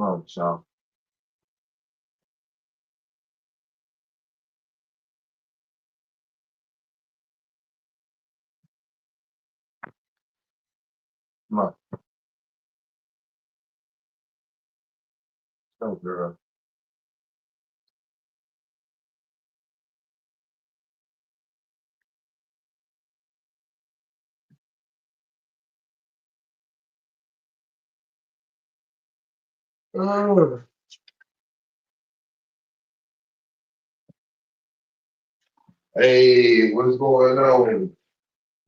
Come on, Sean. Come on. Go, girl. Oh. Hey, what's going on?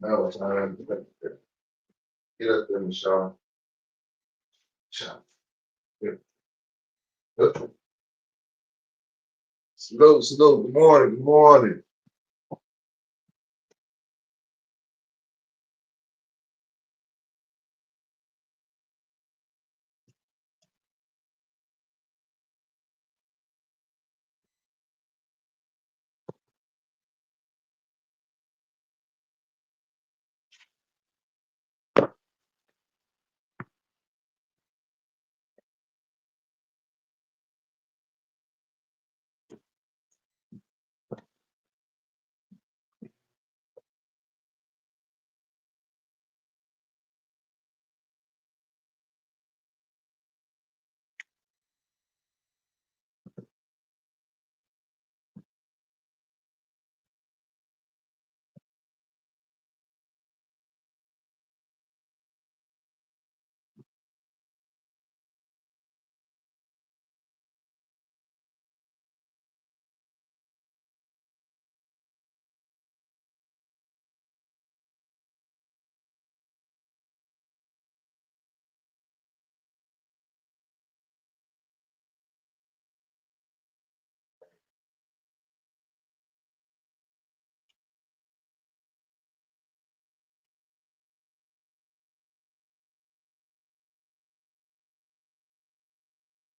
No time. Get up there, Michelle. Michelle. Get up. Salute, salute. Good morning. Good morning.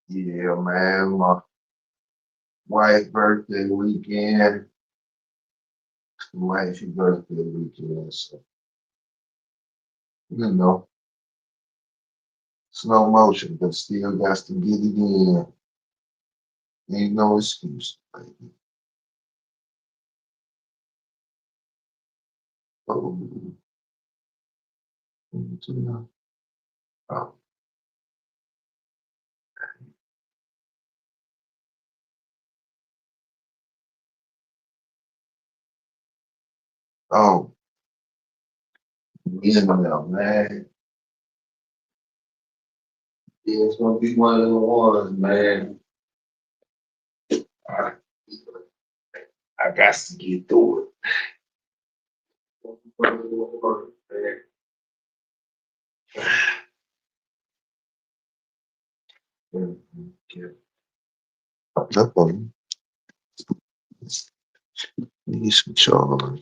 Yeah, man. My wife's birthday weekend. Wife's birthday weekend. So, you know, slow motion, but still got to get it in. Ain't no excuse, baby. Oh, oh, oh, you know, man. Yeah, it's gonna be one of the ones, man. I, I got to get through it. Yeah. Up on need some charge.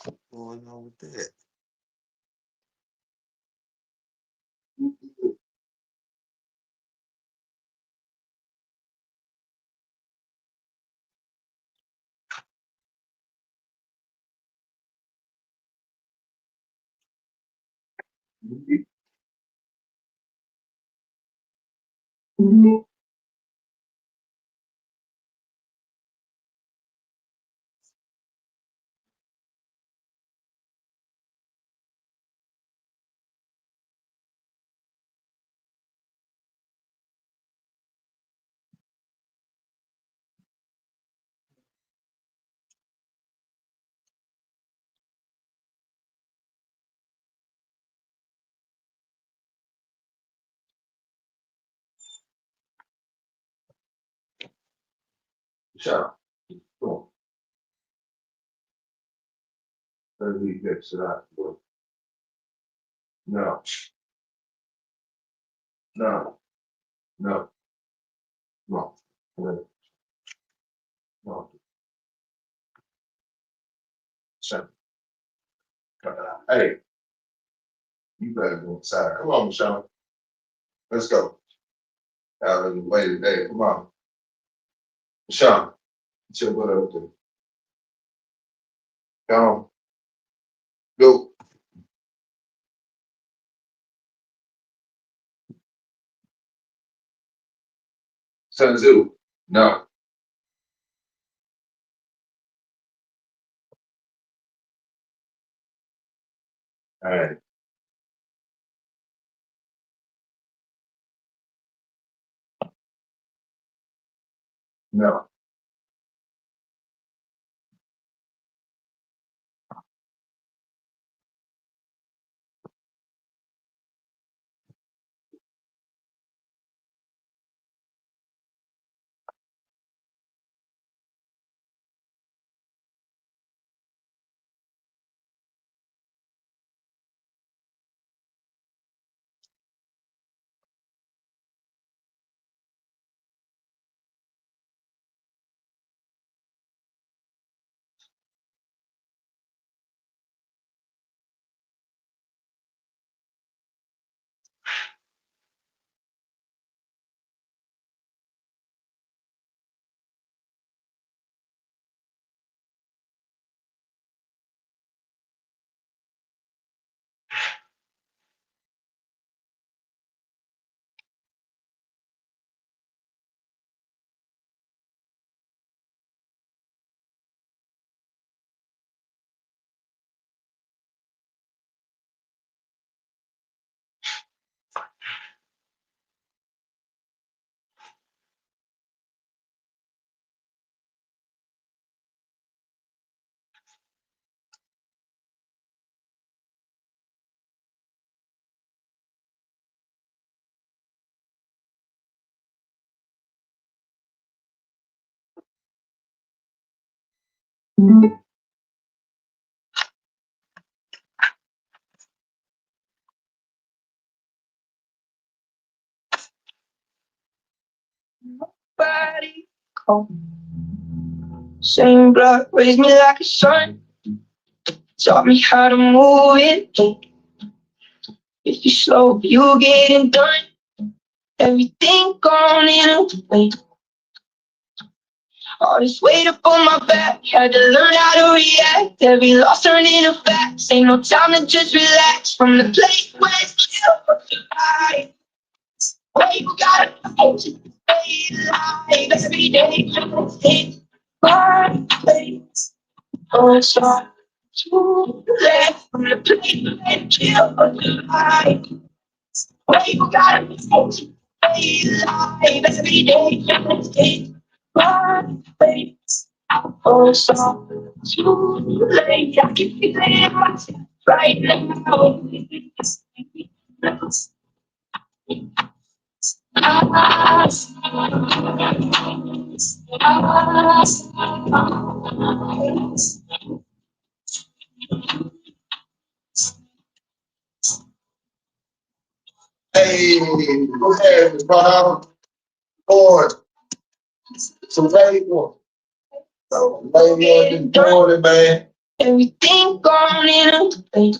What's going on with that? Shut up. Come on. Let me fix it up. No, no, no, no, no, no. Shut up. Cut it out. Hey, you better go inside. Come on, Michelle. Let's go. Out of the way today. Come on. Michelle, get your butt up there. Go. Go. Sun Tzu. No. All right. No. Body cold. Same blood raised me like a son. Taught me how to move it. If you slow, you getting done. Everything gone in a way. All this weight up on my back. Had to learn how to react. Every loss turned into facts. Ain't no time to just relax. From the place where it's chill. High. Where you gotta go to stay alive. Every day, it's my place. Oh, it's all too late from the place and chill alive. Where you gotta go to stay alive. Every day, it's my place. Oh, it's all too late. I can feel it in myself right now. Hey, go ahead, Bob. Boy, so lady one. So lady one, doing it, man. Everything gone in a place.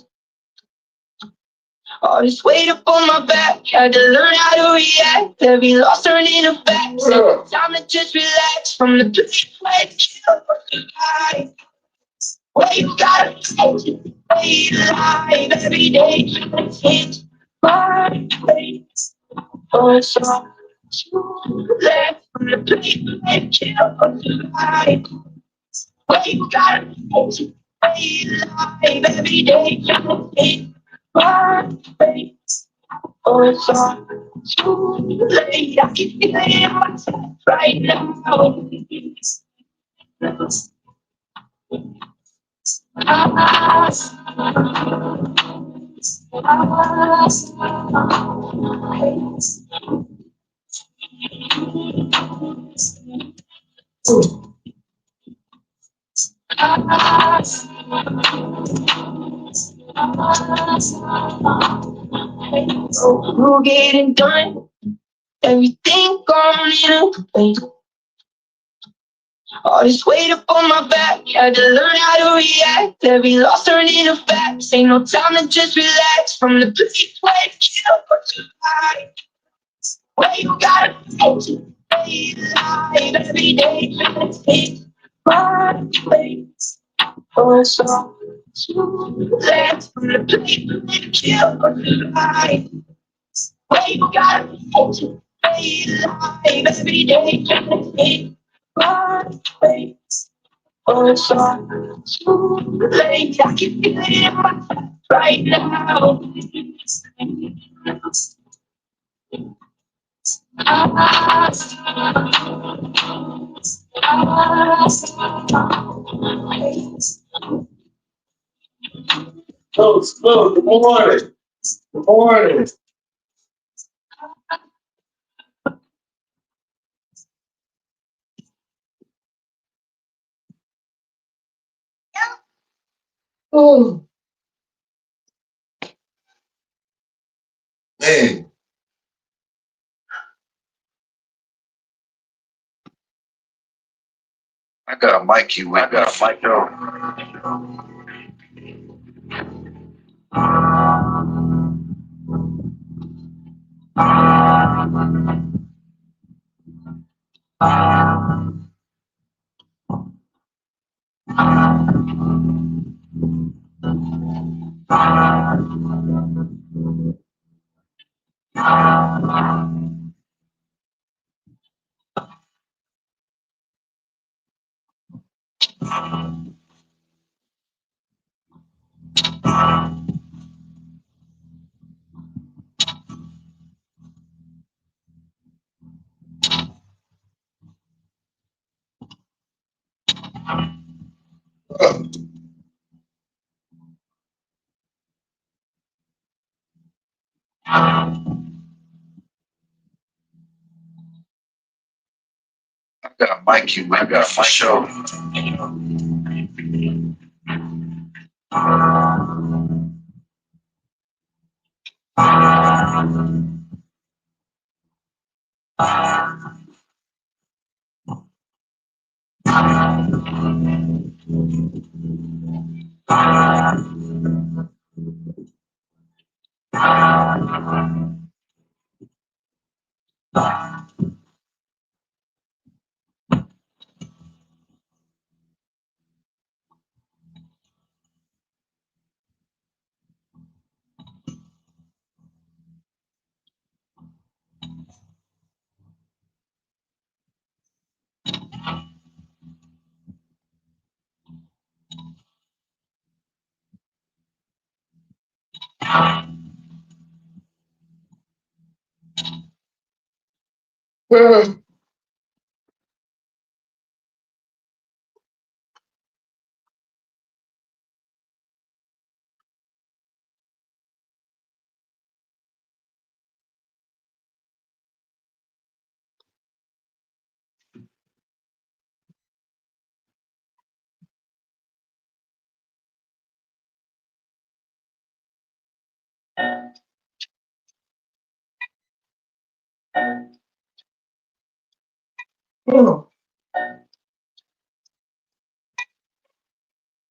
All this weight up on my back. Had to learn how to react. Every loss turned into facts. Time to just relax from the place where it's chill. High. Where you gotta go to stay alive. Every day, it's my place. Oh, it's all too late from the place where it's chill. High. Where you gotta go to stay alive. Every day, it's my place. Oh, it's all too late. I can feel it in myself right now. We're getting done. Everything gone in a way. All this weight up on my back. Had to learn how to react. Every loss turned into facts. Ain't no time to just relax from the place where it's chill. High. Where you gotta go to stay alive. Every day, it's my place. Oh, so let's play kill life. Where you gotta be alive every day. Just be right. Oh, so late. I can feel it in my heart right now. Good morning. Good morning. Oh, man. I got a mic you with. I got a mic on. I got a mic you with. I got a mic show.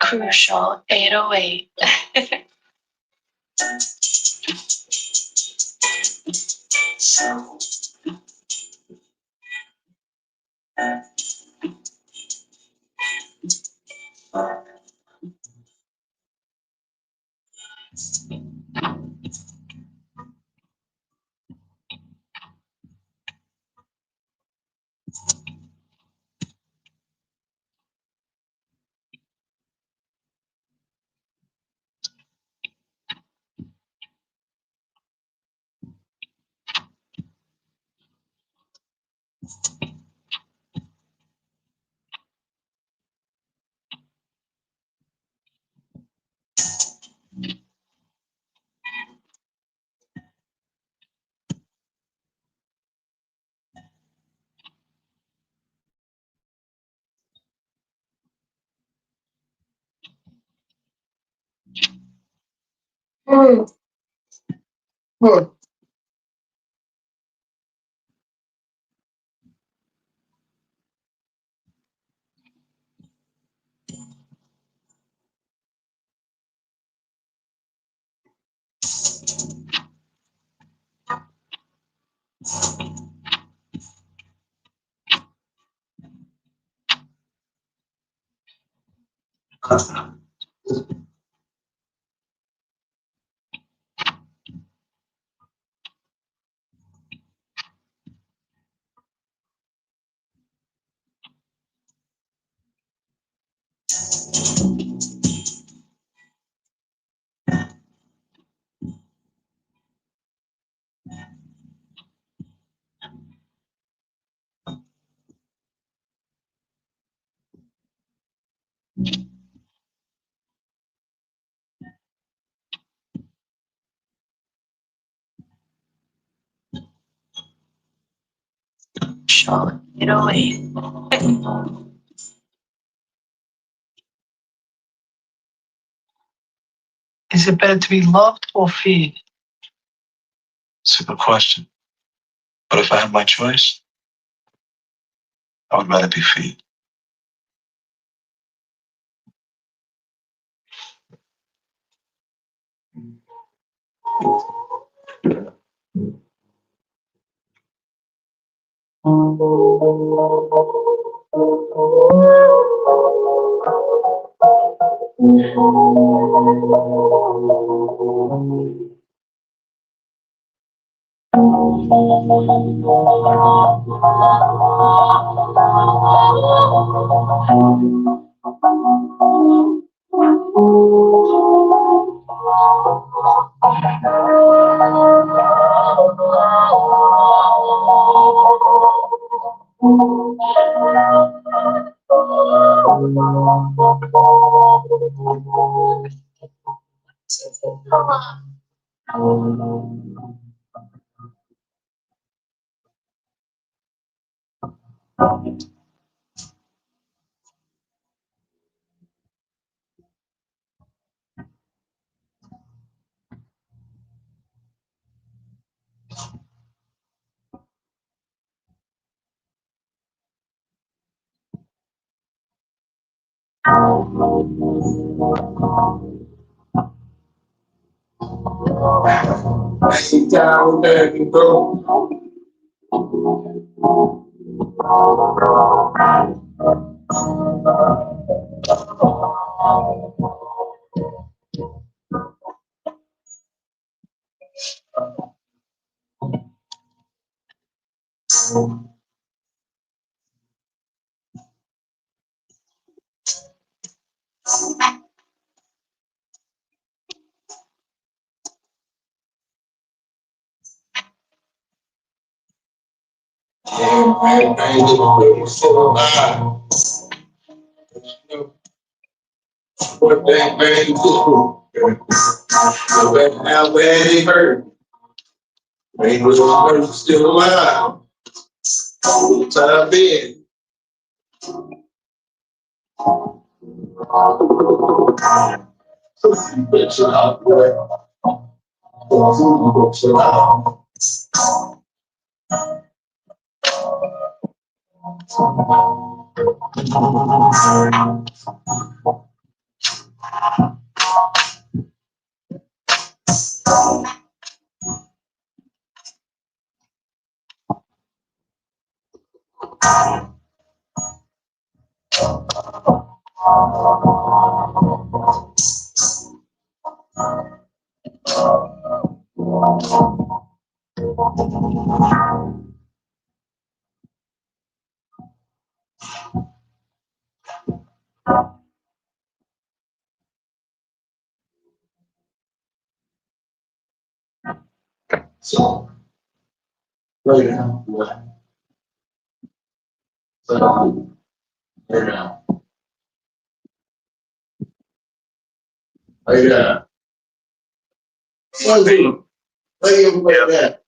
Crucial 808. Charlotte, Italy. Is it better to be loved or feared? It's a good question. But if I had my choice, I would rather be feed. Sit down there and go. I ain't looking for what that man do. But now where he hurt. Man was still alive. Time being. But you know, so right now, what? So right now. Right now. One thing. Lay him like that.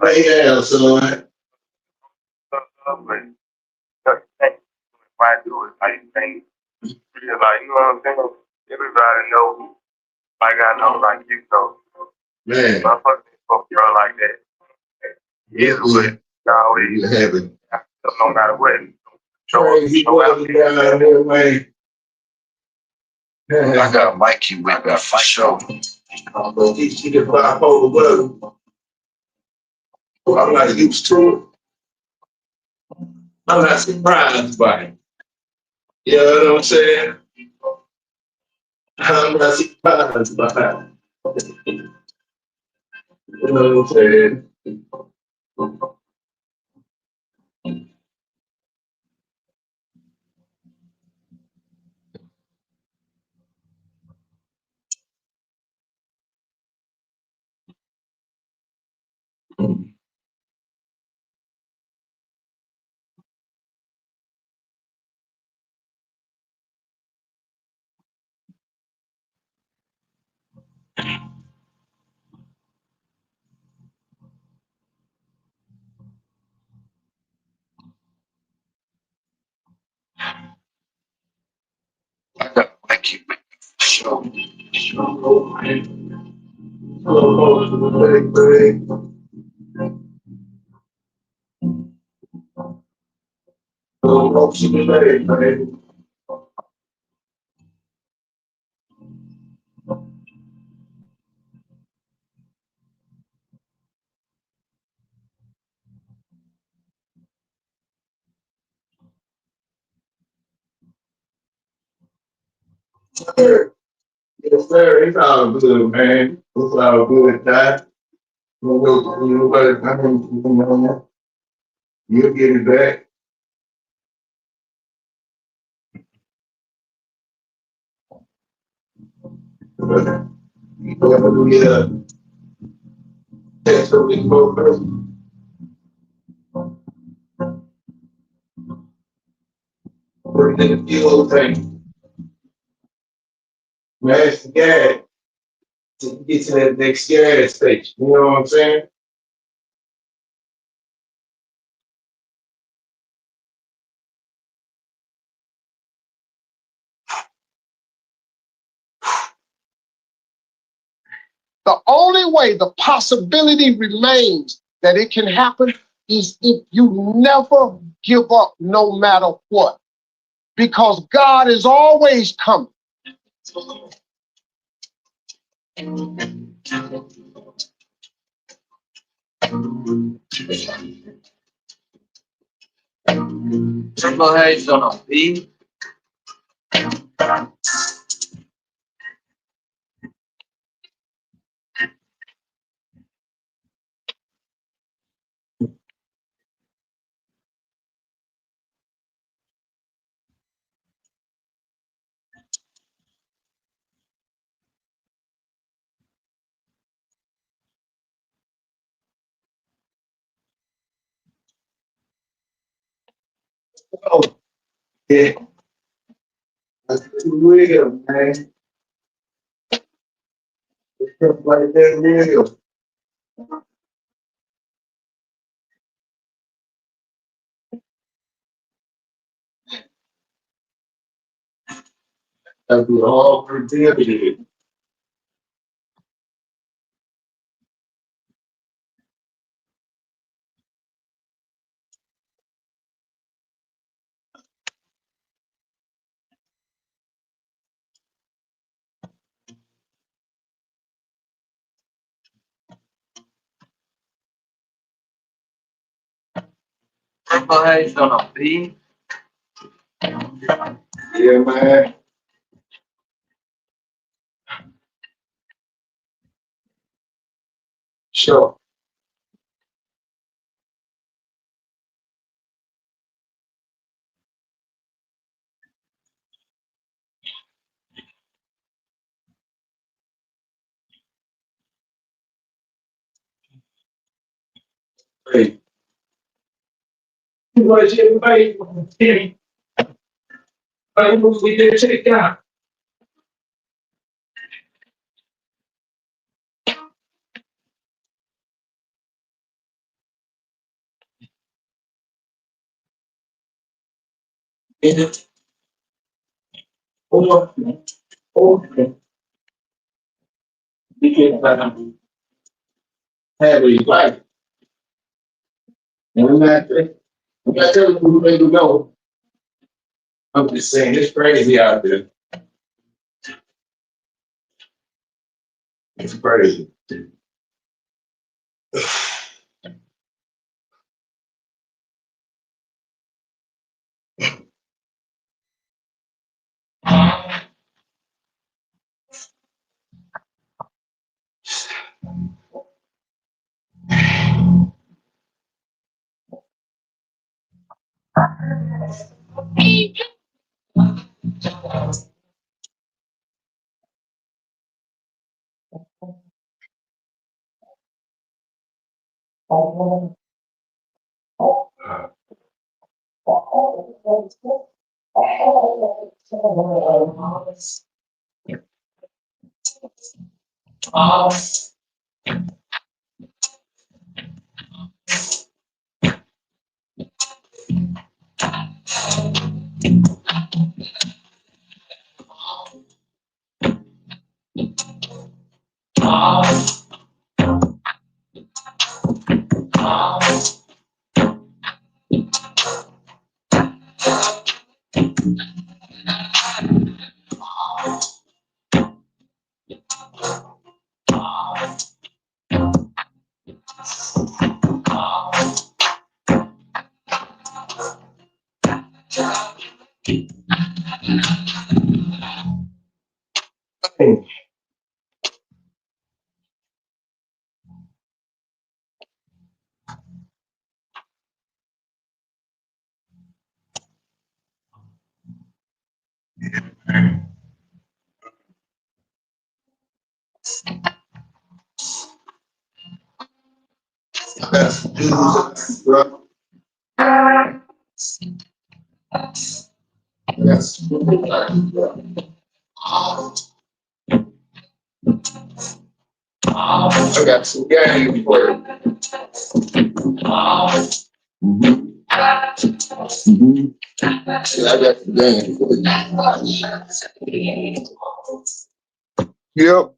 Lay down, son. Why do it? How you think? Because like, you know what I'm saying? Everybody know, like I know, like you know. Man. My fucking girl like that. Yeah, good. Always happen. No matter what. Crazy weather down there, man. I got Mikey with that for sure. I'm gonna teach you the bipolar weather. I'm not used to it. I'm not surprised by it. You know what I'm saying? I'm not surprised by that. You know what I'm saying? I got thank you. Sure. Oh, man. Oh, big. Oh, she be big, man. Yes, sir. It's all good, man. It's all good, Dad. You'll get it back. Yeah. That's what we go first. We're in the fuel tank. Mash the gas to get to that next gas station. You know what I'm saying? The only way the possibility remains that it can happen is if you never give up no matter what. Because God is always coming. Triple H on a beat. Oh, yeah. That's real, man. It's just like that real. That we all predicted. Triple H on a beat. Yeah, man. Sure. Hey. What everybody we did check out. In it. Or we can have a life. And we're not we got to tell people who they to go. I'm just saying it's crazy out there. It's crazy. I got some game for you. Yeah, I got some game for you. Yep.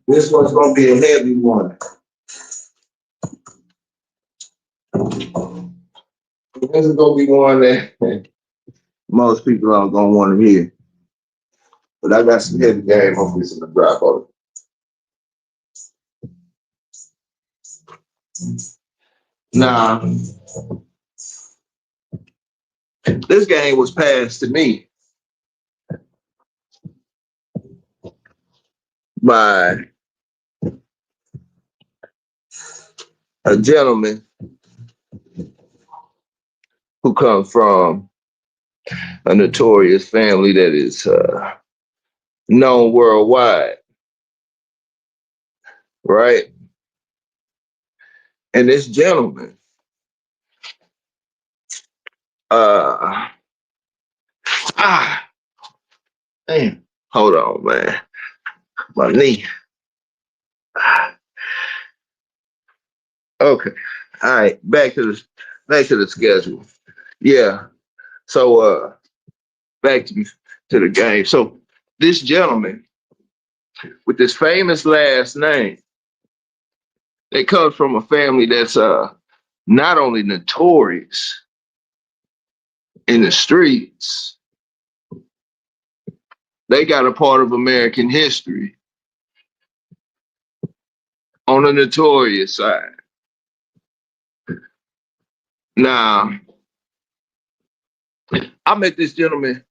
This one's gonna be a heavy one. This is gonna be one that most people aren't gonna want to hear. But I got some heavy game. Hopefully it's in the drop on it. Nah. This game was passed to me by a gentleman who comes from a notorious family that is known worldwide, right? And this gentleman, damn, hold on, man, my knee. Okay, all right, back to the schedule. Yeah, so back to the game. So this gentleman with this famous last name, they come from a family that's not only notorious in the streets, they got a part of American history on the notorious side. Now, I met this gentleman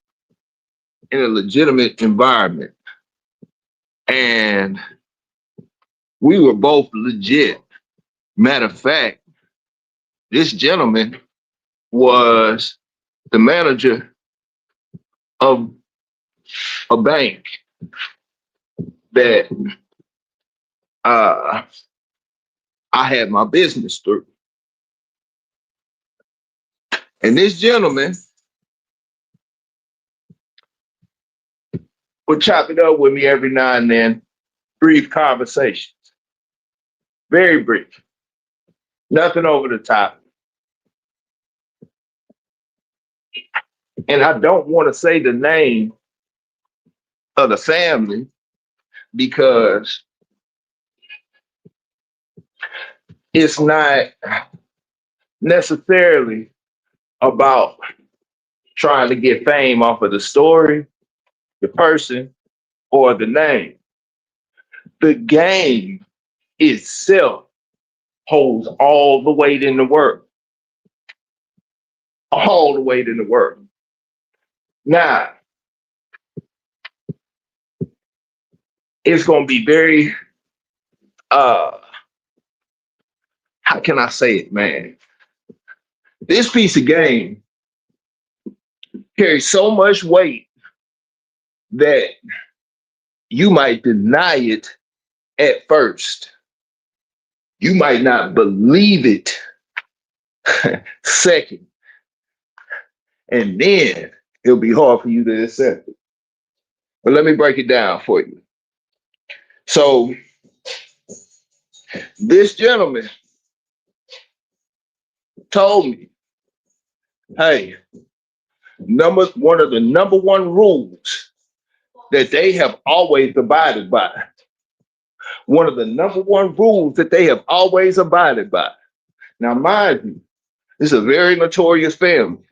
in a legitimate environment, and we were both legit. Matter of fact, this gentleman was the manager of a bank that I had my business through. And this gentleman would chop it up with me every now and then, brief conversations. Very brief. Nothing over the top. And I don't want to say the name of the family because it's not necessarily about trying to get fame off of the story, the person, or the name. The game itself holds all the weight in the world. All the weight in the world. Now, it's going to be very uh, how can I say it, man? This piece of game carries so much weight that you might deny it at first. You might not believe it second. And then it'll be hard for you to accept it. But let me break it down for you. So this gentleman told me, hey, one of the number one rules that they have always abided by. One of the number one rules that they have always abided by. Now, mind you, this is a very notorious family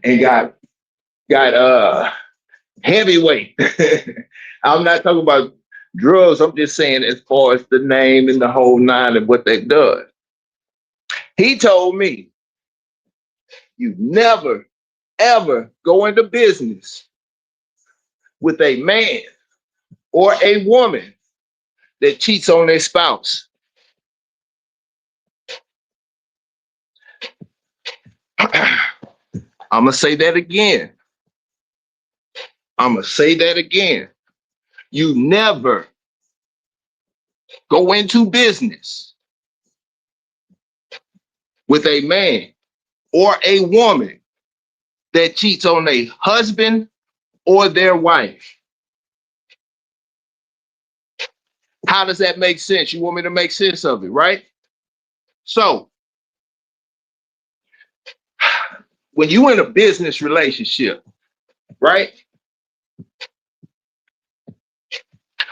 and got heavyweight. I'm not talking about drugs. I'm just saying as far as the name and the whole nine and what they've done. He told me, you never, ever go into business with a man or a woman that cheats on their spouse. I'm going to say that again. You never go into business with a man or a woman that cheats on their husband or their wife. How does that make sense? You want me to make sense of it, right? So, when you're in a business relationship, right?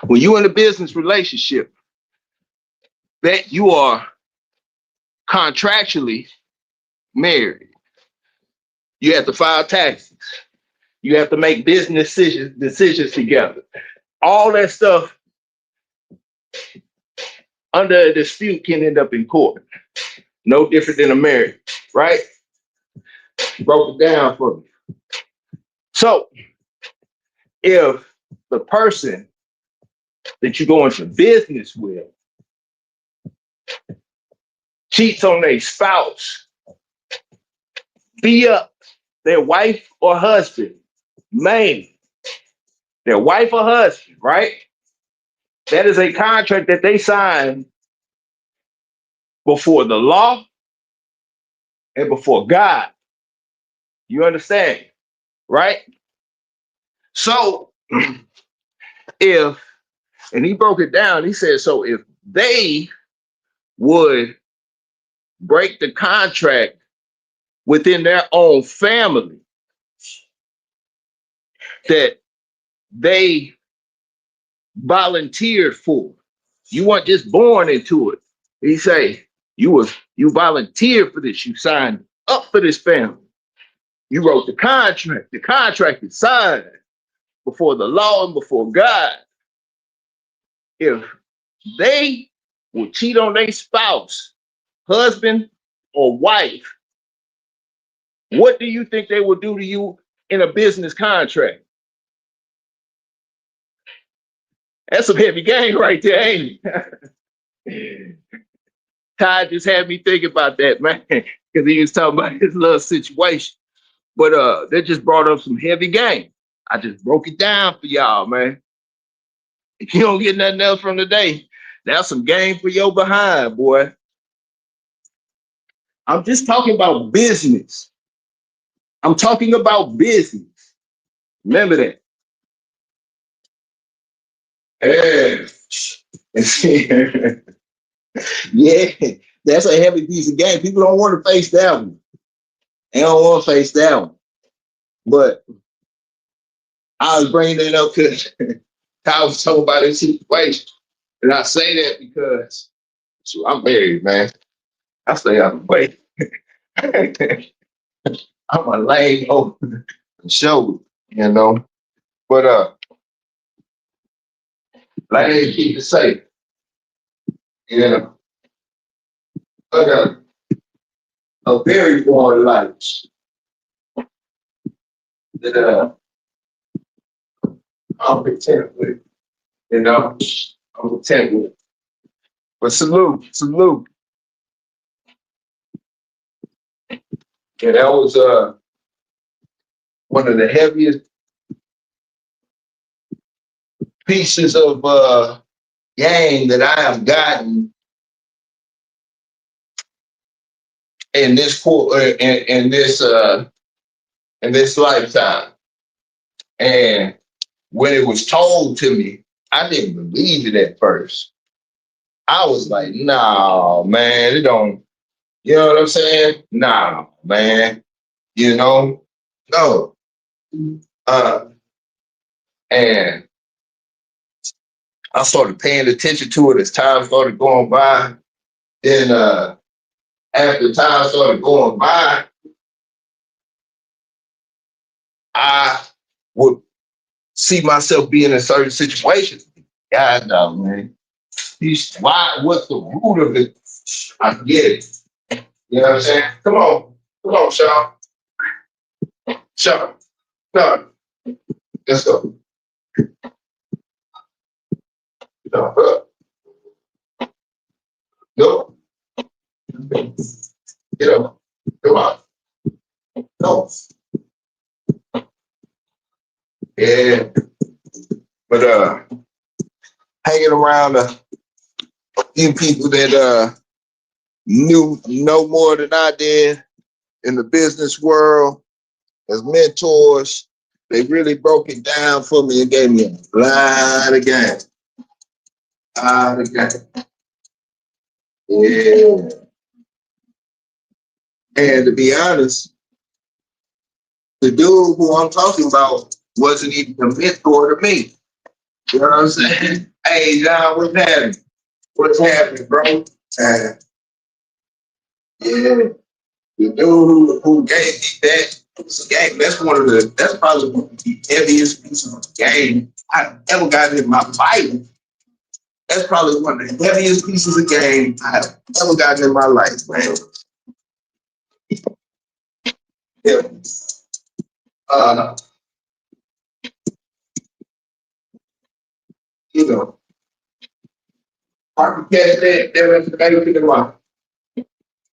When you're in a business relationship, that you are contractually married. You have to file taxes. You have to make business decisions together. All that stuff under a dispute can end up in court. No different than a marriage, right? Broke it down for me. So, if the person that you go into business with cheats on their spouse, be up their wife or husband, man, their wife or husband, right? That is a contract that they signed before the law and before God. You understand, right? So and he broke it down, he said, so if they would break the contract within their own family that they volunteered for, you weren't just born into it. He say, you volunteered for this, you signed up for this family. You wrote the contract. The contract is signed before the law and before God. If they will cheat on their spouse, husband, or wife, what do you think they will do to you in a business contract? That's some heavy game right there, ain't it? Ty just had me thinking about that, man, because he was talking about his little situation. But that just brought up some heavy game. I just broke it down for y'all, man. If you don't get nothing else from today, that's some game for your behind, boy. I'm just talking about business. I'm talking about business. Remember that. Yeah, that's a heavy piece of game. People don't want to face that one. They don't want to face that one. But I was bringing it up because I was talking about this situation. And I say that because I'm married, man. I stay out of the way. I'm a lame old show, you know. But lame keep it safe. You know. I got a very boring life that I'm content with. You know, I'm content with. But salute, salute. Yeah, that was one of the heaviest pieces of game that I have gotten in this in this lifetime. And when it was told to me, I didn't believe it at first. I was like, nah, man, it don't, you know what I'm saying? Nah, man, you know, no. Uh, and I started paying attention to it as time started going by. Then after time started going by, I would see myself being in certain situations. God, no, man. Why? What's the root of it? I get it. You know what I'm saying? Come on, Sean. Sean, no, let's go. No, no, get up. Come on. No. Yeah, but hanging around a few people that knew no more than I did in the business world as mentors. They really broke it down for me and gave me a lot of game. Yeah. And to be honest, the dude who I'm talking about wasn't even a mentor to me. You know what I'm saying? Hey, John, what's happening? What's happening, bro? Yeah. The dude who gave me that game, that's probably one of the heaviest pieces of the game I've ever gotten in my life. That's probably one of the heaviest pieces of game I've ever gotten in my life, man. Yeah. You know, I can catch that information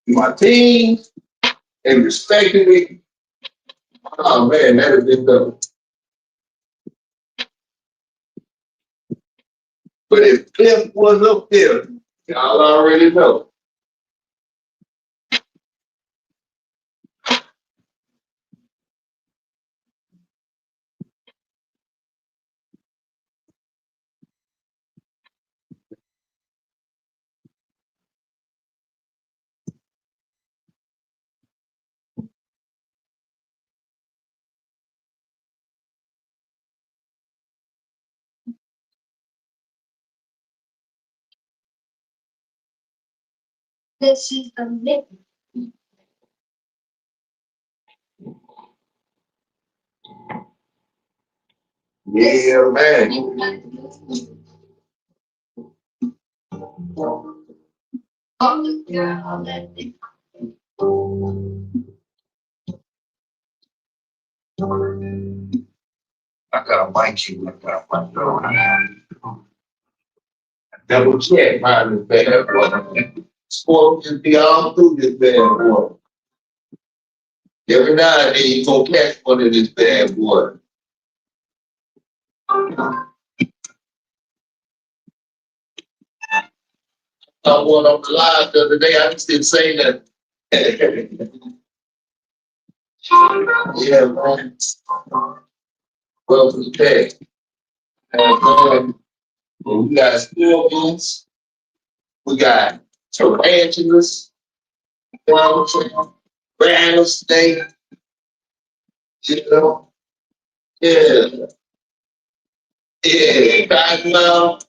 in my team and respecting it. Oh man, that has been done. But if Cliff was up there, y'all already know. This is the mix. Yeah, man. I gotta mic you. I gotta double check mine is bad boy. Scorpions be all through this bad boy. Every now and then you gonna catch one of this bad boy. I went on the live the other day. I just didn't say that. Yeah, man. Welcome back. We got scorpions. We got tarantulas. You know what I'm saying? Rattlesnake. You know? Yeah. Yeah. Cottonmouth.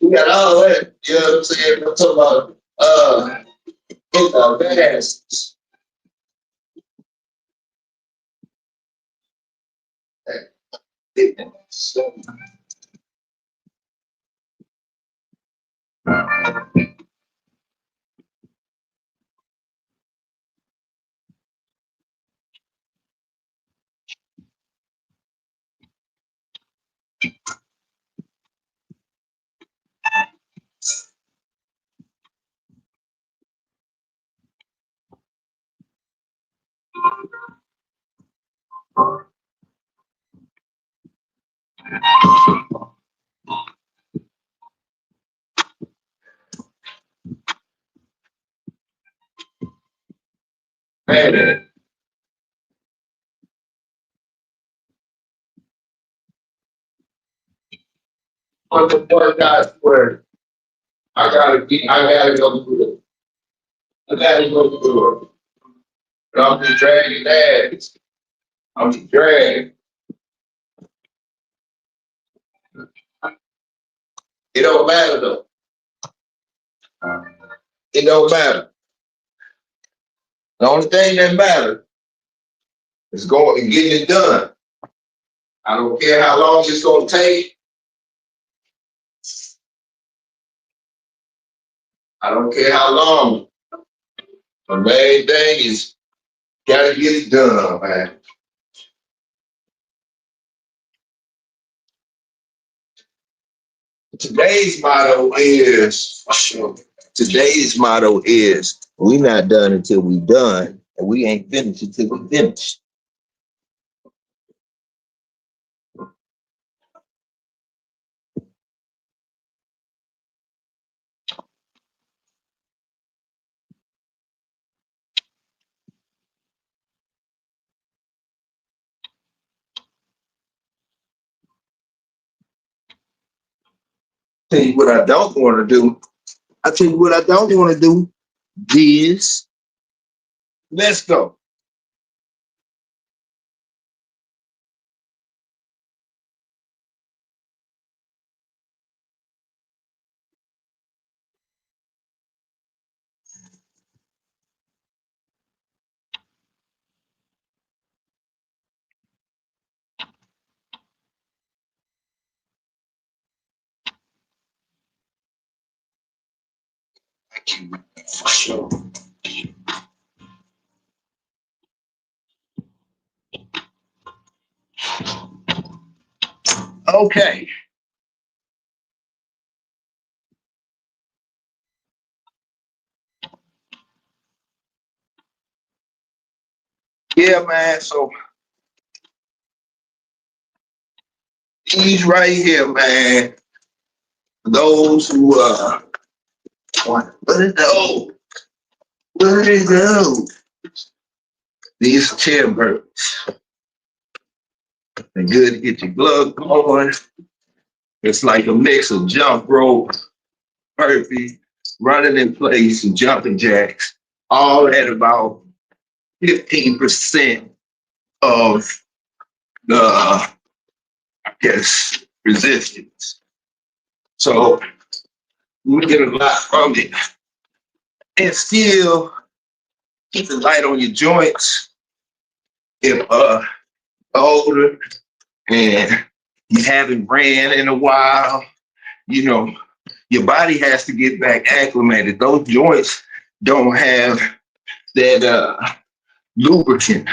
We got all that. You know what I'm saying? I'm talking about in the vast. Man, but the part that's where I gotta go through it. I gotta go through it. And I'm just dragging ass. I'm just dragging. It don't matter though. It don't matter. The only thing that matters is going and getting it done. I don't care how long it's gonna take. I don't care how long. The main thing is gotta get it done, man. Today's motto is we not done until we done, and we ain't finished until we finished. Tell you what I don't want to do. I tell you what I don't want to do is let's go. For sure. Okay. Yeah, man. So these right here, man. Those who what is those? What is those? These chair birds. They're good to get your blood going. It's like a mix of jump rope, burpee, running in place, and jumping jacks, all at about 15% of the, I guess, resistance. So you get a lot from it. And still keep it light on your joints. If older and you haven't ran in a while, you know, your body has to get back acclimated. Those joints don't have that lubricant,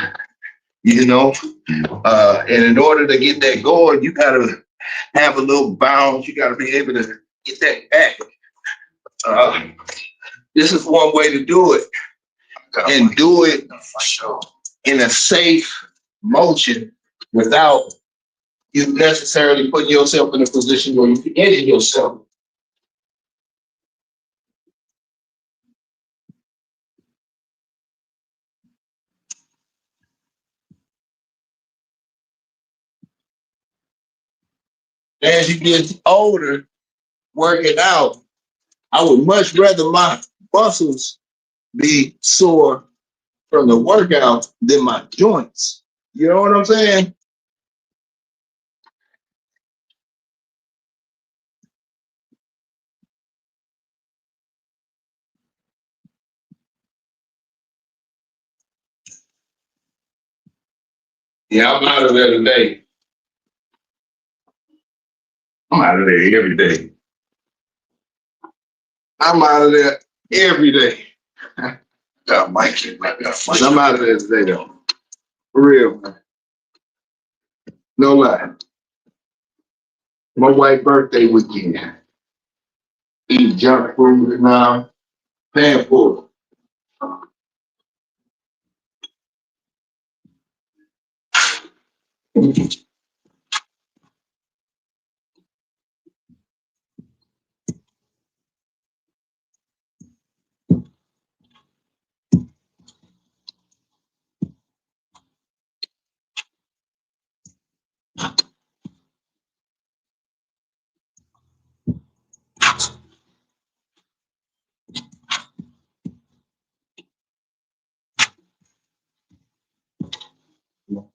you know. And in order to get that going, you gotta have a little bounce. You gotta be able to get that back. This is one way to do it, and do it in a safe motion without you necessarily putting yourself in a position where you can injure yourself. As you get older, working out, I would much rather my muscles be sore from the workout than my joints. You know what I'm saying? Yeah, I'm out of there today. I'm out of there every day. I'm out of there every day. Got Mikey. I'm out of there today though. For real, man. No lie. My wife's birthday weekend. Eat junk food now. Paying for it.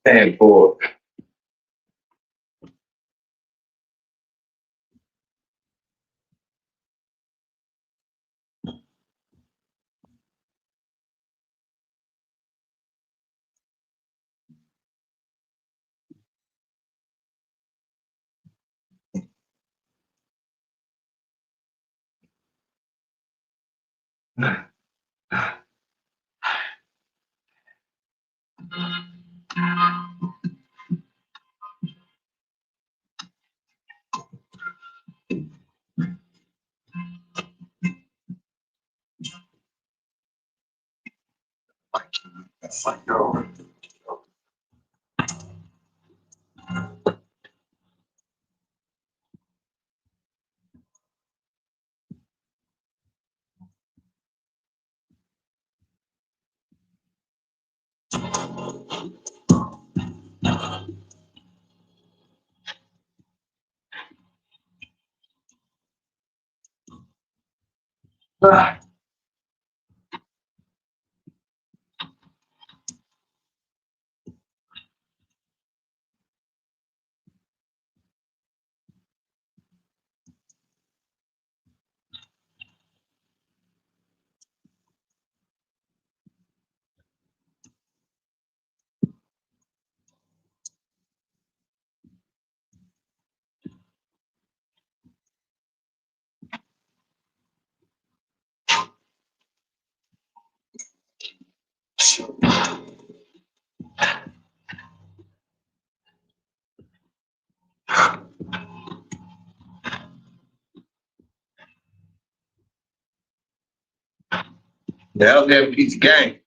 Stand for it. That was that piece of game.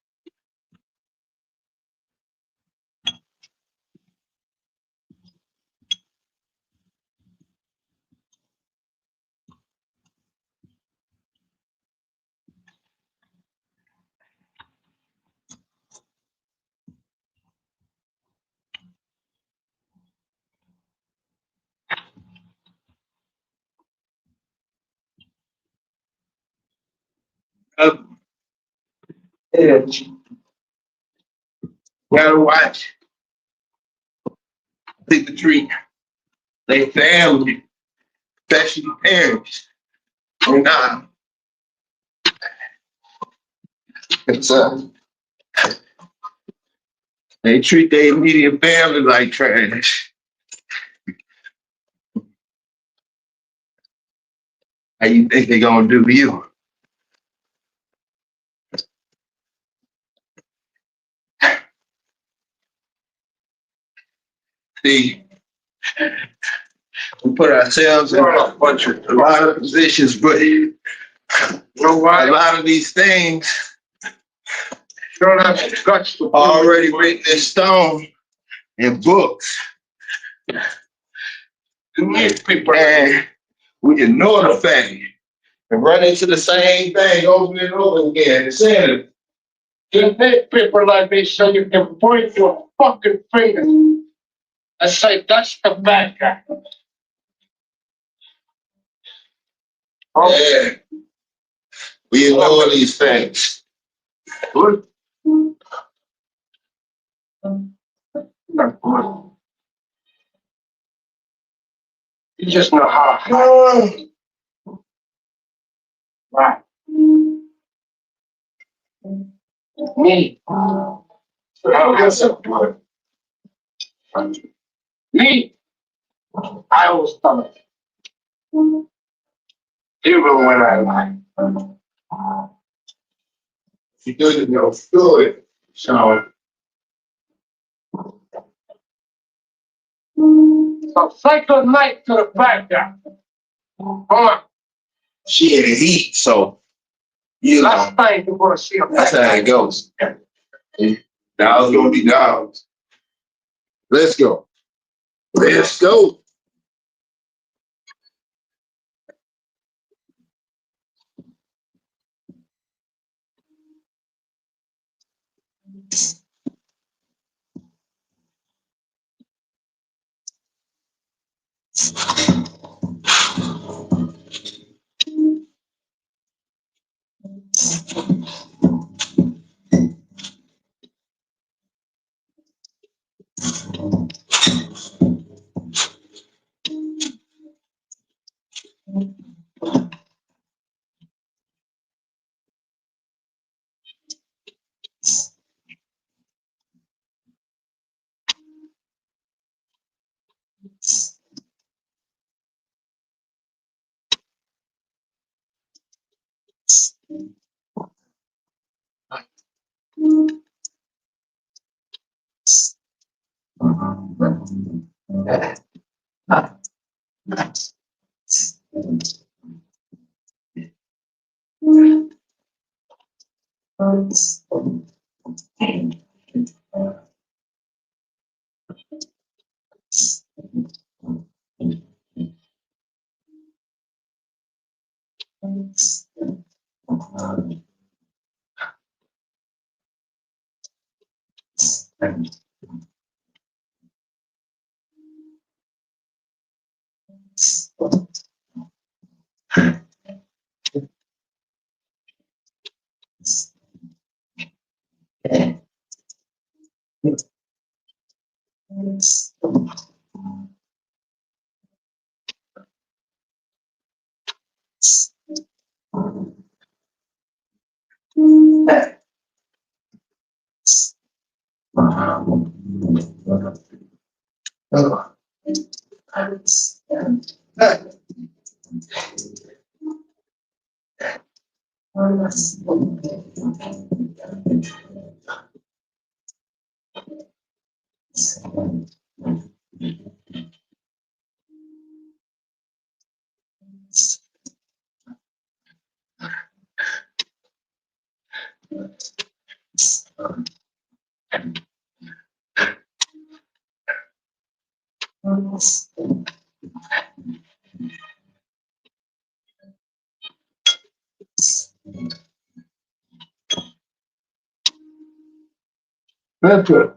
Yeah. Gotta watch people treat their family, especially parents. And it's they treat their immediate family like trash. How you think they gonna do you? See, we put ourselves in a lot of positions, but you know why? A lot of these things are already written in stone in books. And we ignore the fact and run into the same thing over and over again. And saying it. You make people like me so you can point your fucking finger and say that's the bad guy. Yeah. We ignore these things. Good. Not good. You just know how. Right. Me. Me. I was stomach. Even when I lie. You do know good. So say good night to the bad guy. Come on. She in the heat, so you last time you're gonna see him. That's how it goes. Dogs gonna be dogs. Let's go. Let's go. That's good.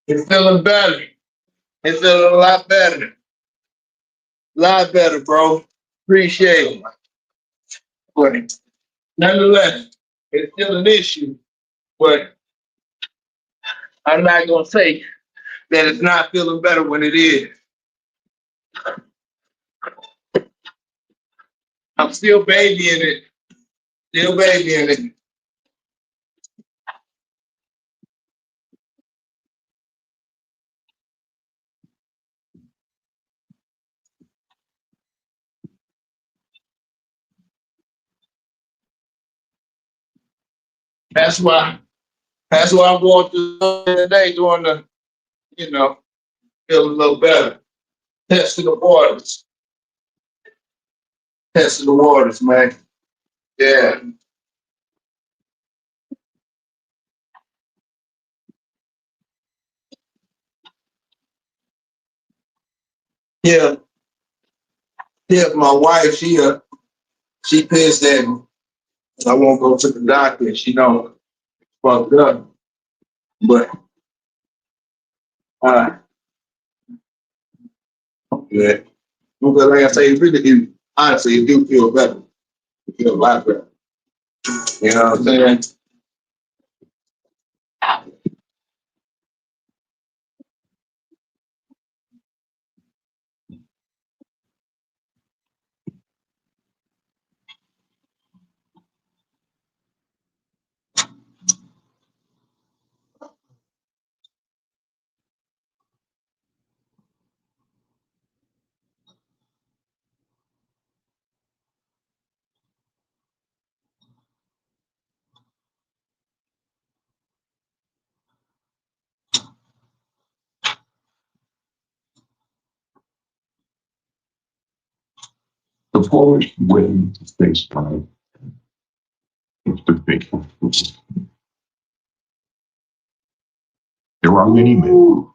It's feeling better. It's feeling a lot better. A lot better, bro. Appreciate it. But nonetheless, it's still an issue. But I'm not gonna say that it's not feeling better when it is. I'm still babying it. Still babying it. That's why I want to do today doing the, feel a little better. Testing the waters. Testing the waters, man. Yeah. Yeah. Yeah, my wife, she pissed at me. I won't go to the doctor. She don't fucked up. But yeah. Because like I say, it really do, honestly, it do feel better. It feels a lot better. You know what I'm saying? The Polish way to face time is to think. There are many men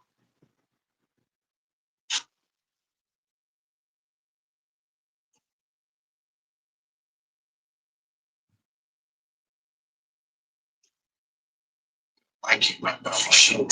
I keep my mouth shut.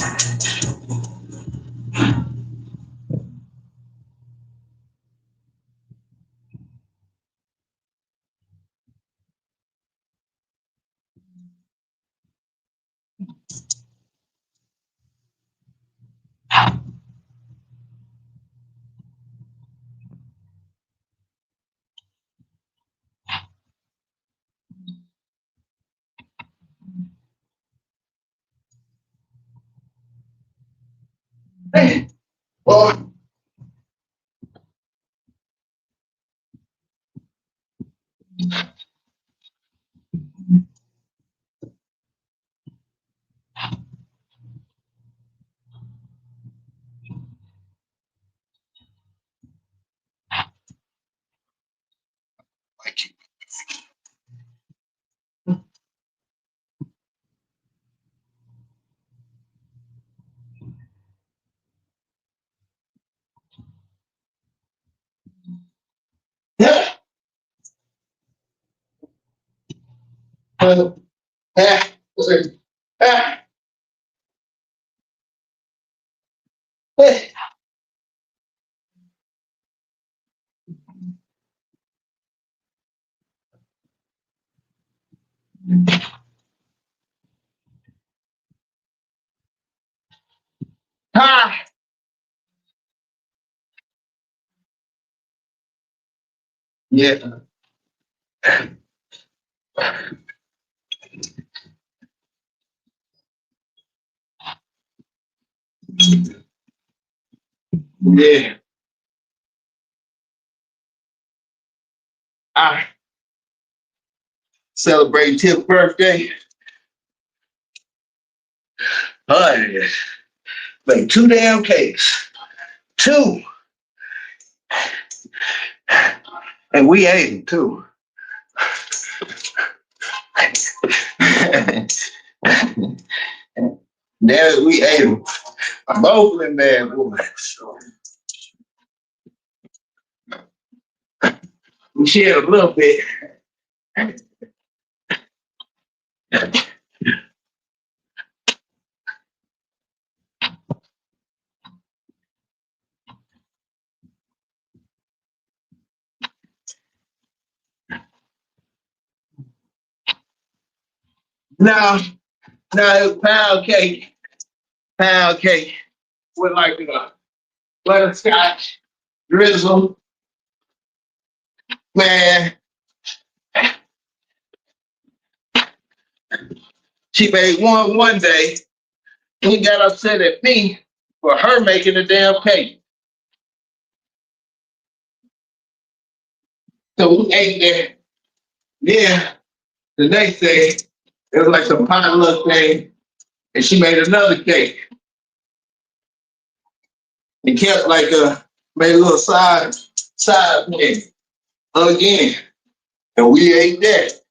Hey, well, I keep. Yeah. Listen. Hey. Ah. Yeah. Yeah. I celebrating Tip's birthday. Honey, like 2 damn cakes. 2. And we ate them too. There we ate them. Both of them bad boys. We shared a little bit. Now it was pound cake with like a butterscotch drizzle. Man, she made one day. He got upset at me for her making the damn cake. So we ate there. Yeah, the next day, it was like some potluck thing, and she made another cake. And kept like made a little side thing again. And we ate that.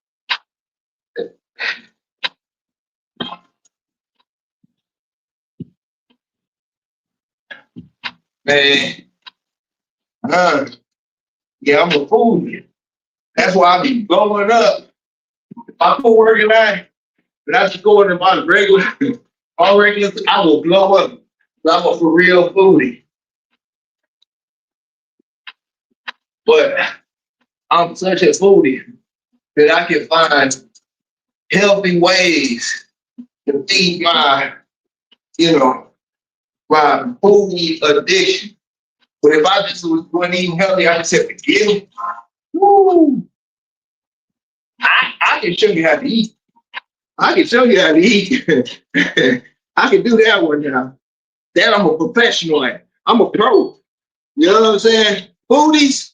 Man, yeah, I'm a foodie. That's why I be blowing up. If I put working out, and I just go into my regular, I will blow up. I'm a for real foodie. But I'm such a foodie that I can find healthy ways to feed my, my foodie addiction. But if I just wasn't eating healthy, I just have to get it. Woo! I can show you how to eat. I can show you how to eat. I can do that one now. That I'm a professional at. I'm a pro. You know what I'm saying? Foodies,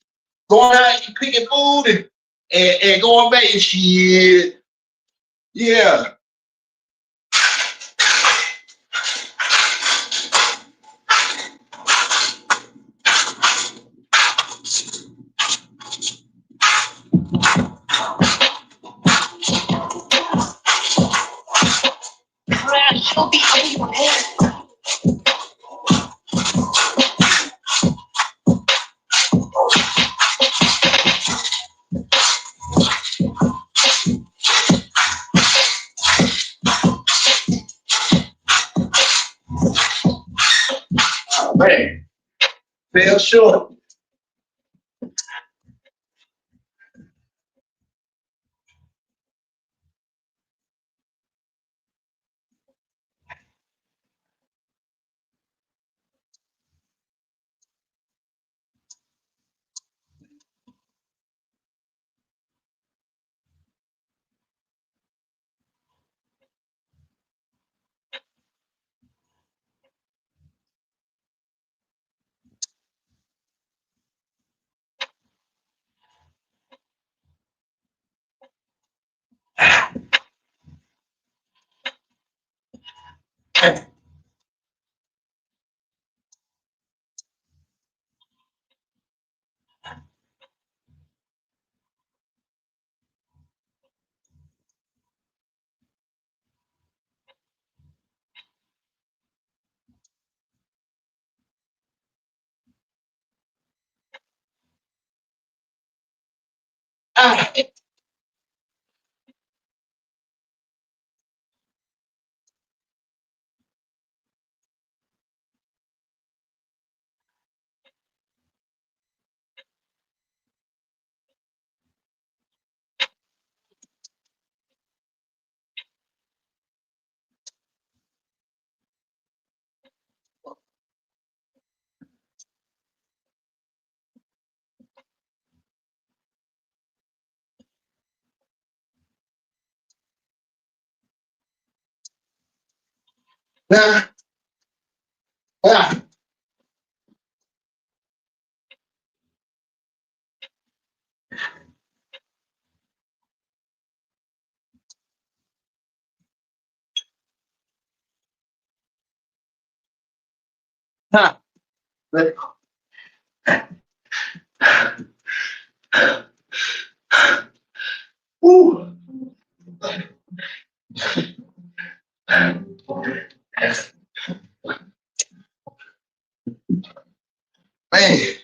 going out and cooking food and going back and shit. Yeah. Fell short. Nah. Ah. Ha. Ooh. Man.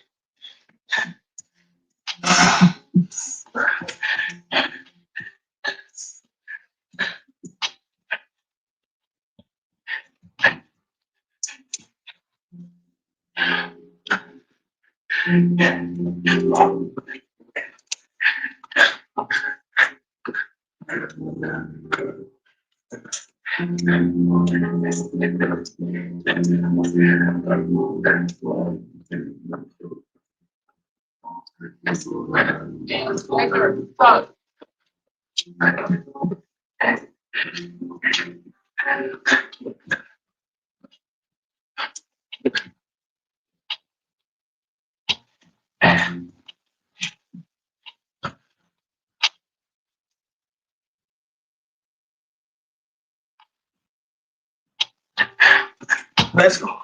Let's go.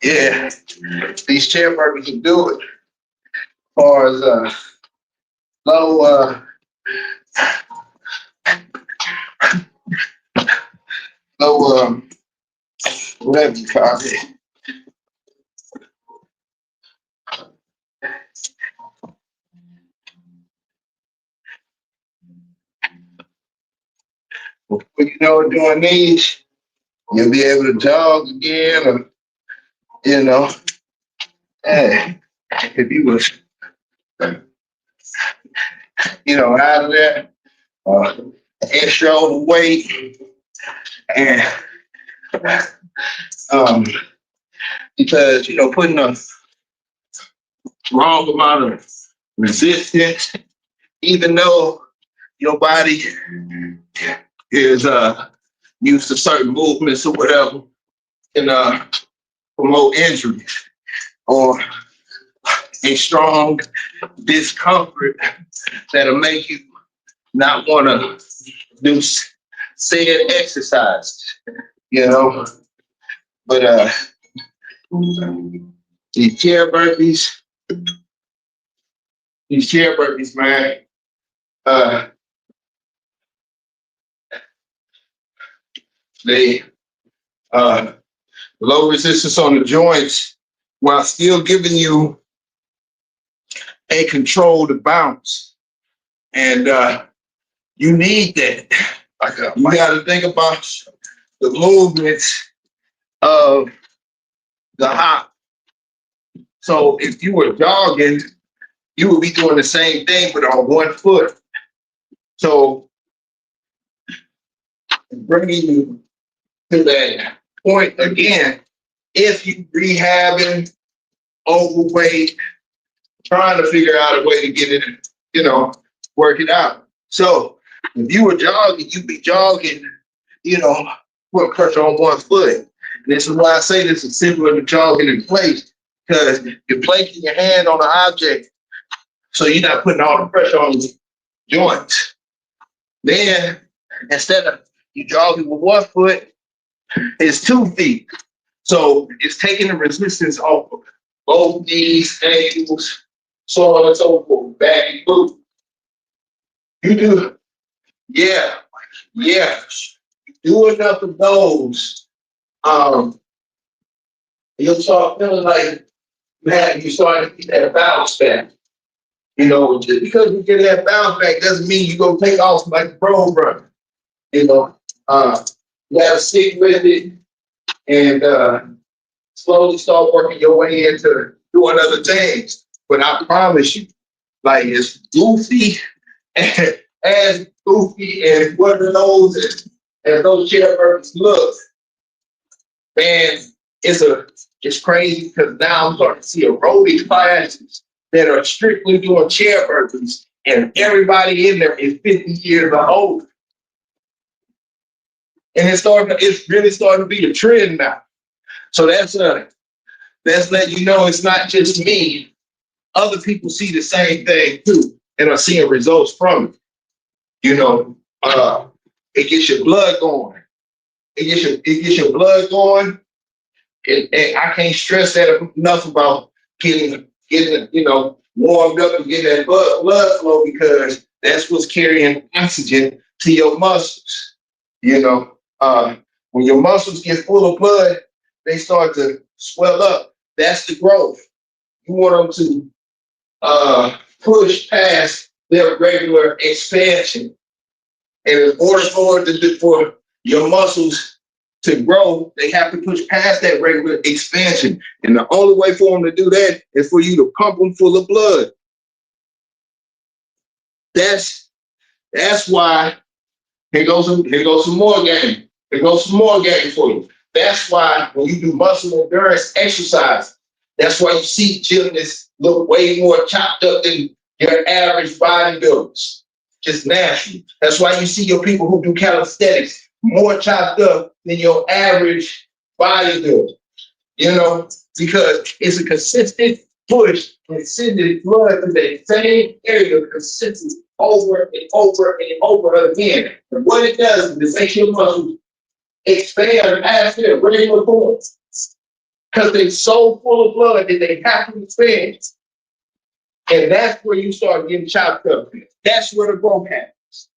Yeah, these chair burgers can do it. As far as low low whatever you call it. When you know doing these, you'll be able to jog again, or hey, if you was out of there, extra overweight, and because putting a wrong amount of resistance, even though your body is used to certain movements or whatever, can promote injuries or a strong discomfort that'll make you not want to do said exercise, But these chair burpees, man, they low resistance on the joints while still giving you a control to bounce. And you need that. You got to think about the movements of the hop. So if you were jogging, you would be doing the same thing, but on one foot. So bringing you to that point again, if you rehabbing, overweight, trying to figure out a way to get it, work it out. So if you were jogging, you'd be jogging, put pressure on one foot. And this is why I say this is similar to jogging in place, because you're placing your hand on the object, so you're not putting all the pressure on the joints. Then instead of you jogging with one foot, it's 2 feet. So it's taking the resistance off of both knees, ankles, so on and so forth, back and boot. You do, yeah. Do enough of those, you'll start feeling like you start to get that bounce back. Just because you get that bounce back doesn't mean you're gonna take off like a road runner. You gotta stick with it and slowly start working your way into doing other things. But I promise you, like as goofy and one of those as those chair burpees look, man, it's crazy because now I'm starting to see aerobic classes that are strictly doing chair burpees, and everybody in there is 50 years old. And it's really starting to be a trend now. So that's letting you know it's not just me. Other people see the same thing too and are seeing results from it. It gets your blood going. It gets your blood going. And I can't stress that enough about getting warmed up and getting that blood flow, because that's what's carrying oxygen to your muscles. When your muscles get full of blood, they start to swell up. That's the growth. You want them to push past their regular expansion. And in order for your muscles to grow, they have to push past that regular expansion. And the only way for them to do that is for you to pump them full of blood. That's why here goes some more game. Here goes some more game for you. That's why when you do muscle endurance exercise, that's why you see gymnasts look way more chopped up than your average bodybuilders. Just naturally. That's why you see your people who do calisthenics more chopped up than your average bodybuilder. Because it's a consistent push and sending blood to that same area consistently over and over and over again. And what it does is it makes your muscles expand past their regular form, because they're so full of blood that they have to expand. And that's where you start getting chopped up. That's where the growth happens.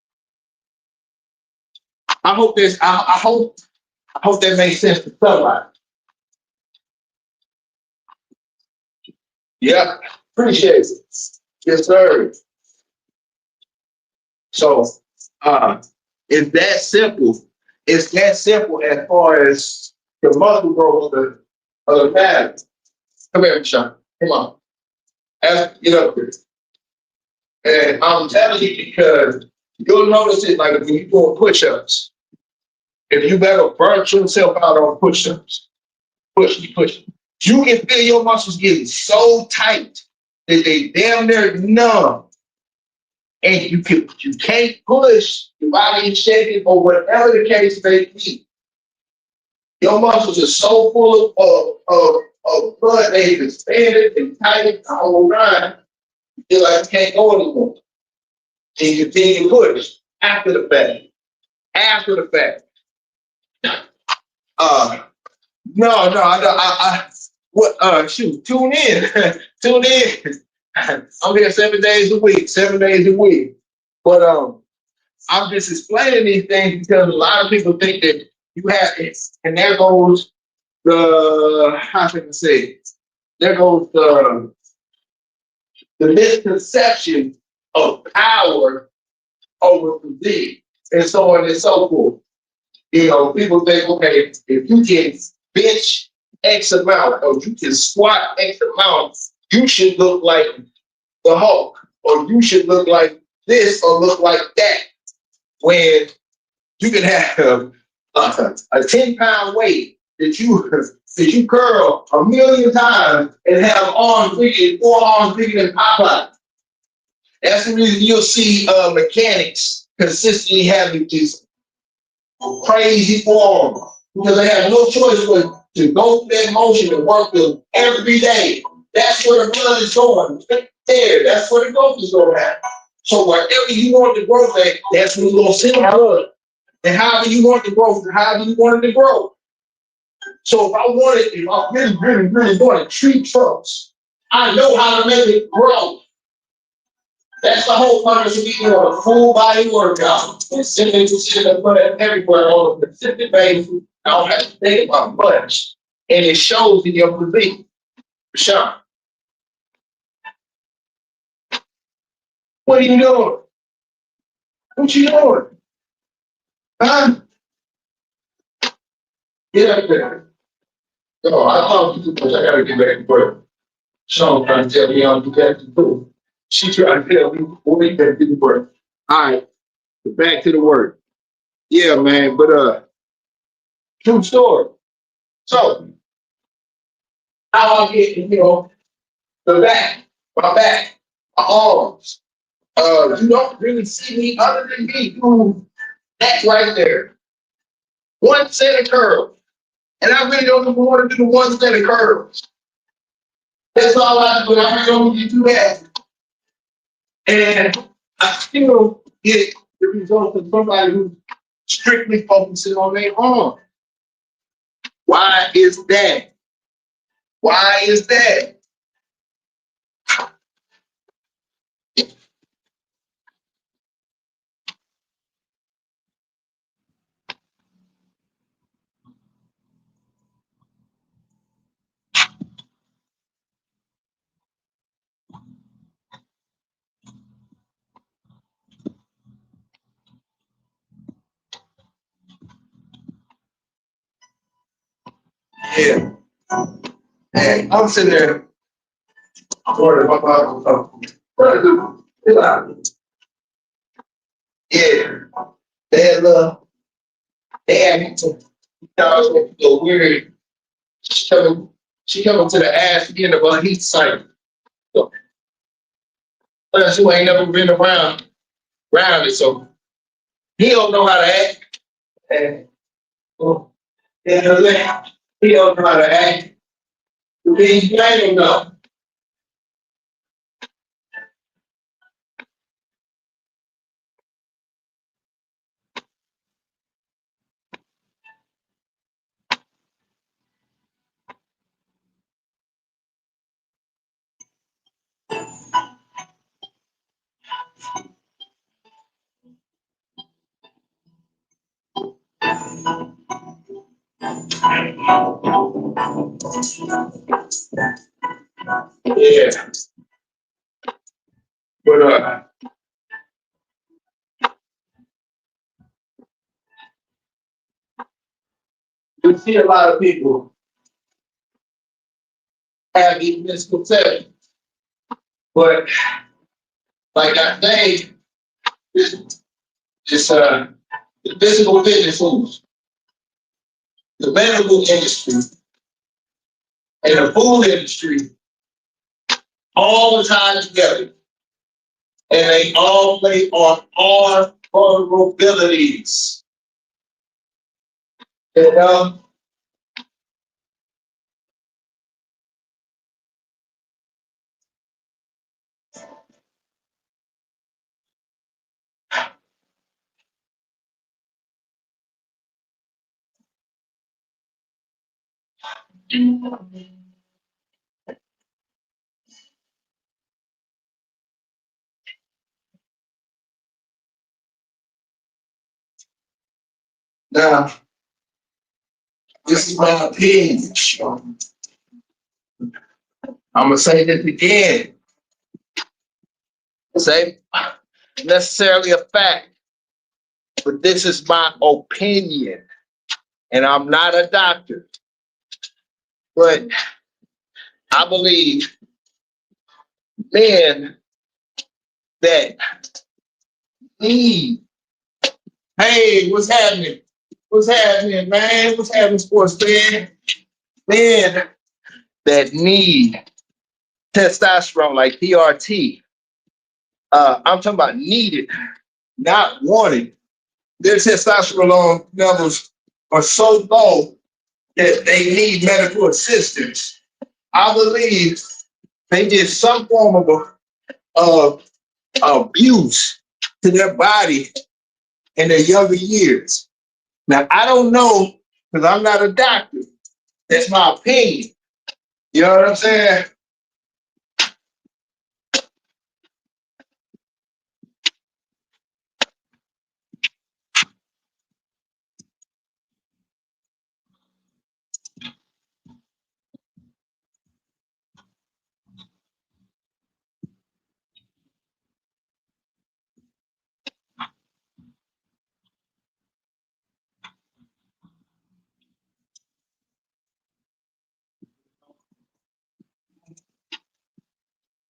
I hope that makes sense to somebody. Yeah, appreciate it. Yes, sir. So it's that simple. It's that simple as far as the muscle growth of the pattern. Come here, Sean. Come on. Get up here. And I'm telling you because you'll notice it like when you're doing push-ups. If you better burn yourself out on push-ups, push. You can feel your muscles getting so tight that they damn near numb. And you can't push, your body is shaking, or whatever the case may be. Your muscles are so full of blood, they've expanded and tightened all around. You feel like you can't go anymore. And you continue to push after the fact. Tune in. Tune in. I'm here 7 days a week. But I'm just explaining these things because a lot of people think that you have it, and there goes the misconception of power over physique, and so on and so forth. People think, okay, if you can bench X amount, or you can squat X amount, you should look like the Hulk, or you should look like this or look like that. When you can have a 10-pound weight that you curl 1,000,000 times and have arms bigger, 4 arms bigger than Popeye. That's the reason you'll see mechanics consistently having these crazy form, because they have no choice but to go through that motion and work them every day. That's where the blood is going. There, that's where the growth is going to happen. So wherever you want the growth at, that's where you're going to send blood. And however you want the growth, however you want it to grow. So if I really want to treat trucks, I know how to make it grow. That's the whole purpose of doing a full body workout. And sitting and put it everywhere on a specific basis. I don't have to think about much. And it shows in your physique. Rashawn, what are you doing? What you doing? Huh? Get up there. No, I talk too much. I gotta get back to work. Sean trying to tell me I'll do that to do. She trying to tell me what we can do work. All right, back to the work. Yeah, man, but true story. So how I get, the back, my arms. You don't really see me other than me do that right there. One set of curls. And I really don't even want to do the one set of curls. That's all I do. I really don't do that. And I still get the result of somebody who's strictly focusing on their arm. Why is that? Why is that? Yeah. Hey, I'm sitting there. I'm worried about what I do. Yeah. They had me to weird. She coming to the ass end of her heat site. So, plus who ain't never been around it, so he don't know how to act. And he don't know how to act. He ain't know. Yeah. But you see a lot of people have these misconceptions. But like I say, it's the physical fitness foods, the medical industry, and the food industry all the time together. And they all play on our vulnerabilities. And now, this is my opinion. I'm gonna say this again. Say necessarily a fact, but this is my opinion, and I'm not a doctor. But I believe men that need, hey, what's happening? What's happening, man? What's happening, sports fan? Men that need testosterone like PRT. I'm talking about needed, not wanted. Their testosterone levels are so low that they need medical assistance. I believe they did some form of abuse to their body in their younger years. Now, I don't know because I'm not a doctor. That's my opinion. You know what I'm saying?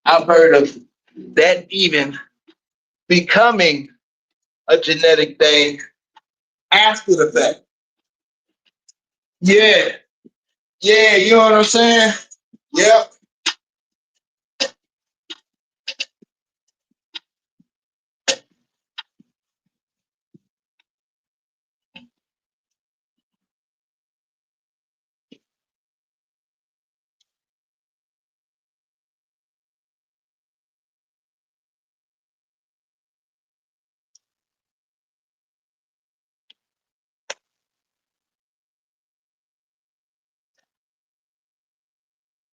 I've heard of that even becoming a genetic thing after the fact. Yeah, yeah, you know what I'm saying? Yep.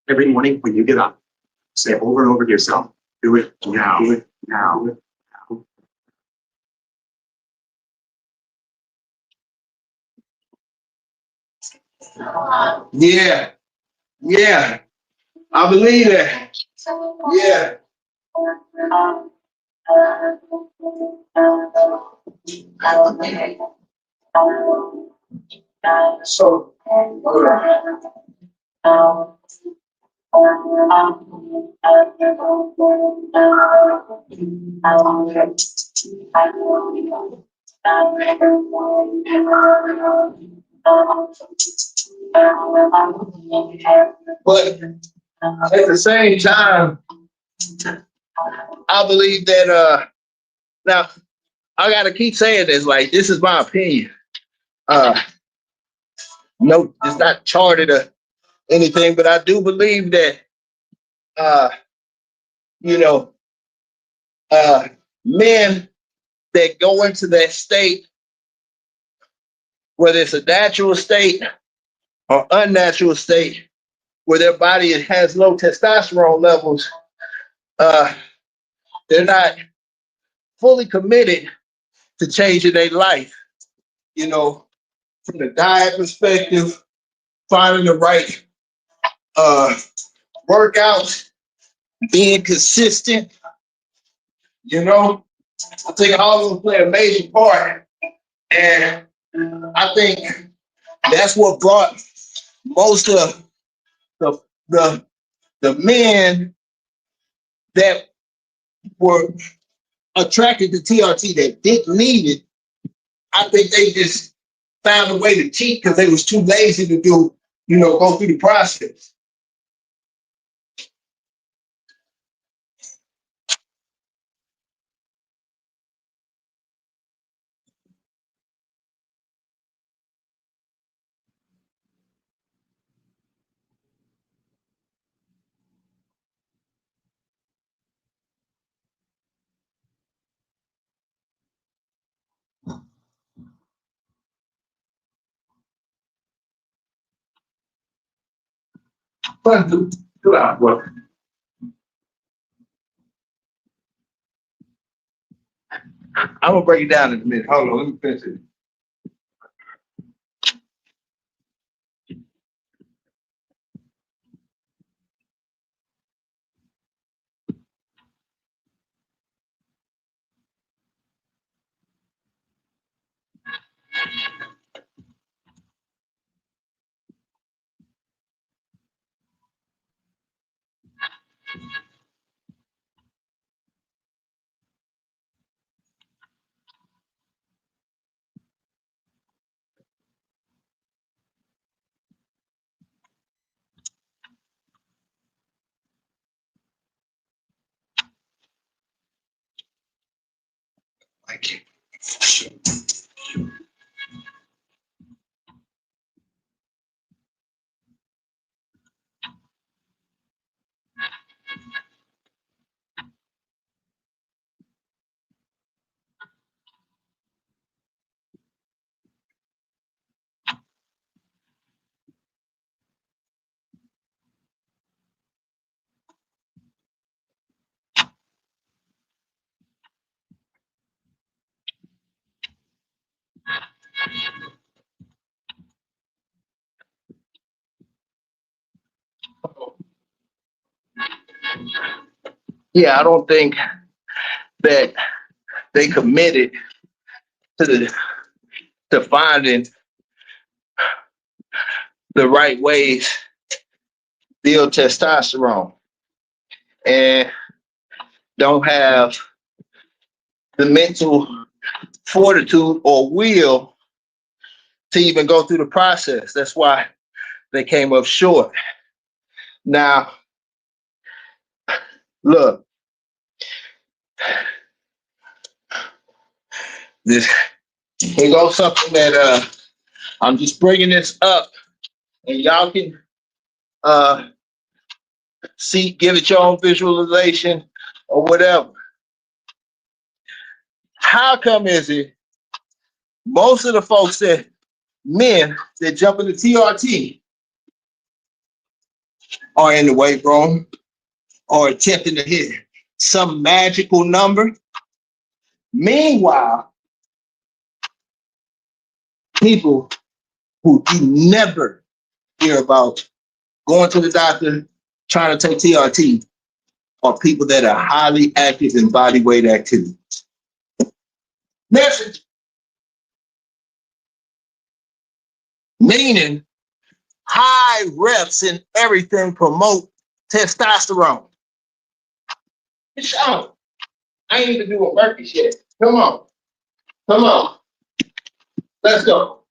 Every morning when you get up, say over and over to yourself, do it now, do it now, do it now. Yeah, yeah, I believe that. Yeah. So, but at the same time, I believe that now I gotta keep saying this, like this is my opinion. No, it's not charted or anything, but I do believe that uh, you know, men that go into that state, whether it's a natural state or unnatural state, where their body has low testosterone levels, uh, they're not fully committed to changing their life. You know, from the diet perspective, finding the right uh, workouts, being consistent. You know, I think all of them play a major part, and I think that's what brought most of the the the men that were attracted to TRT that didn't need it. I think they just found a way to cheat because they was too lazy to do, go through the process. But do our work. I'm gonna break it down in a minute. Hold on, let me finish it. yeah, I don't think that they committed to finding the right ways to build testosterone, and don't have the mental fortitude or will to even go through the process. That's why they came up short. Now, look, this here goes something that I'm just bringing this up, and y'all can see, give it your own visualization or whatever. How come is it most of the folks that men that jump into TRT are in the weight room or attempting to hit some magical number? Meanwhile, people who you never hear about going to the doctor trying to take TRT are people that are highly active in body weight activity. Message. Meaning high reps and everything promote testosterone. It's out. I ain't even doing burpees yet. Come on. Come on. Let's go.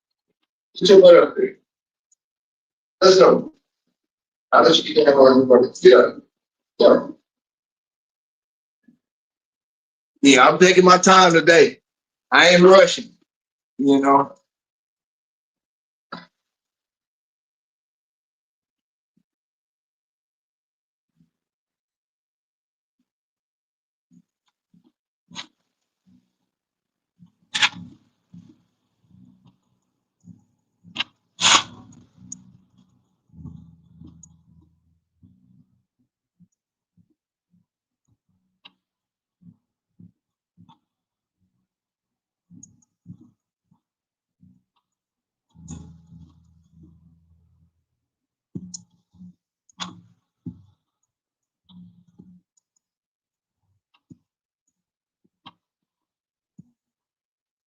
Get your butt up there. Let's go. I'll let you get that on your burpees. Get up. Yeah. Yeah, I'm taking my time today. I ain't rushing, you know.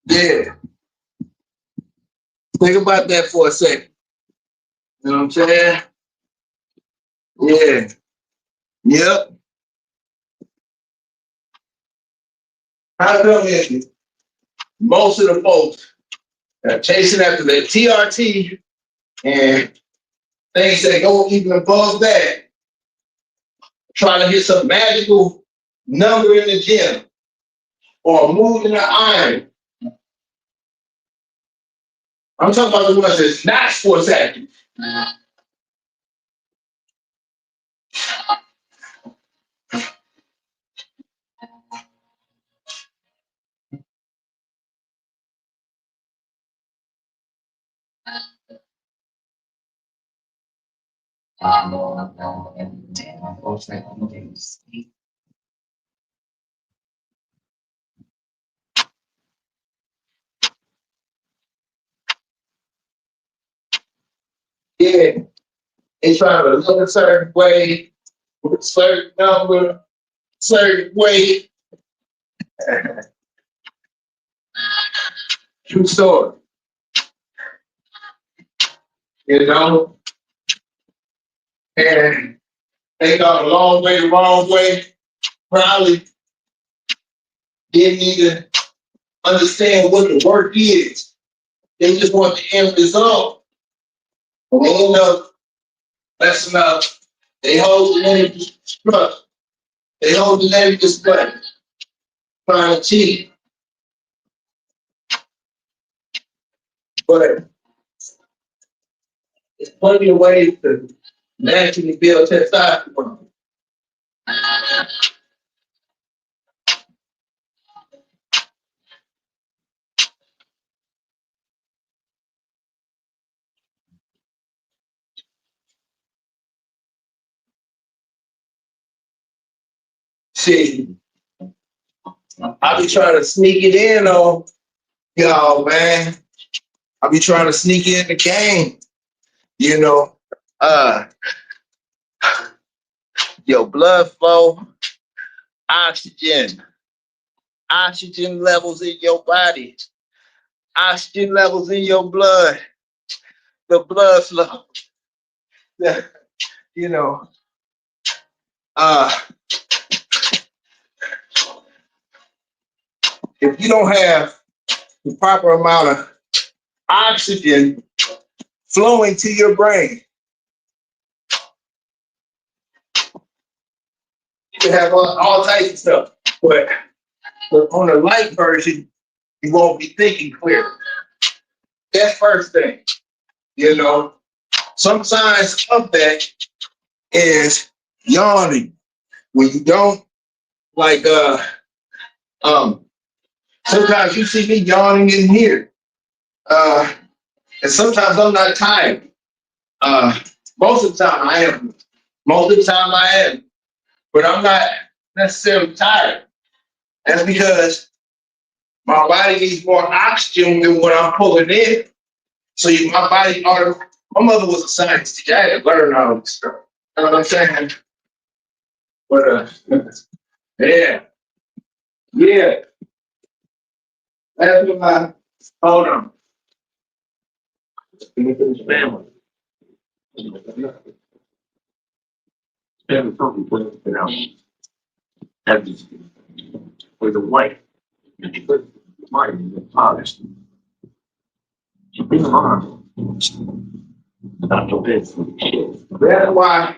Yeah. Think about that for a second. You know what I'm saying? Yeah. Yep. How come is it? Most of the folks are chasing after their TRT and things that go even above that, trying to hit some magical number in the gym or moving the iron. I'm talking about the ones that's not sports active. Yeah, they trying to look a certain way, with a certain number, certain weight. True story. You know? And they got a long way the wrong way. Probably didn't even understand what the work is. They just want the end result. And they end up messing up. They hold the name trust. They hold the name display. Trying to cheat. But there's plenty of ways to naturally build testosterone. See, I be trying to sneak it in on y'all, man. I be trying to sneak in the game, you know. Your blood flow oxygen, oxygen levels in your body, oxygen levels in your blood, the blood flow. You know, if you don't have the proper amount of oxygen flowing to your brain, you can have all types of stuff. But on the light version, you won't be thinking clearly. That's first thing. You know, some signs of that is yawning. When you don't like sometimes you see me yawning in here. And sometimes I'm not tired. Most of the time I am. Most of the time I am. But I'm not necessarily tired. That's because my body needs more oxygen than what I'm pulling in. So my body, my mother was a science teacher. I had to learn all this stuff. You know what I'm saying? But yeah. Yeah. That's what hold on. Family. Family something put it out. Everything. With the wife. And you put the mind in the honest. You bring them on. Not your bed for the kids. That's why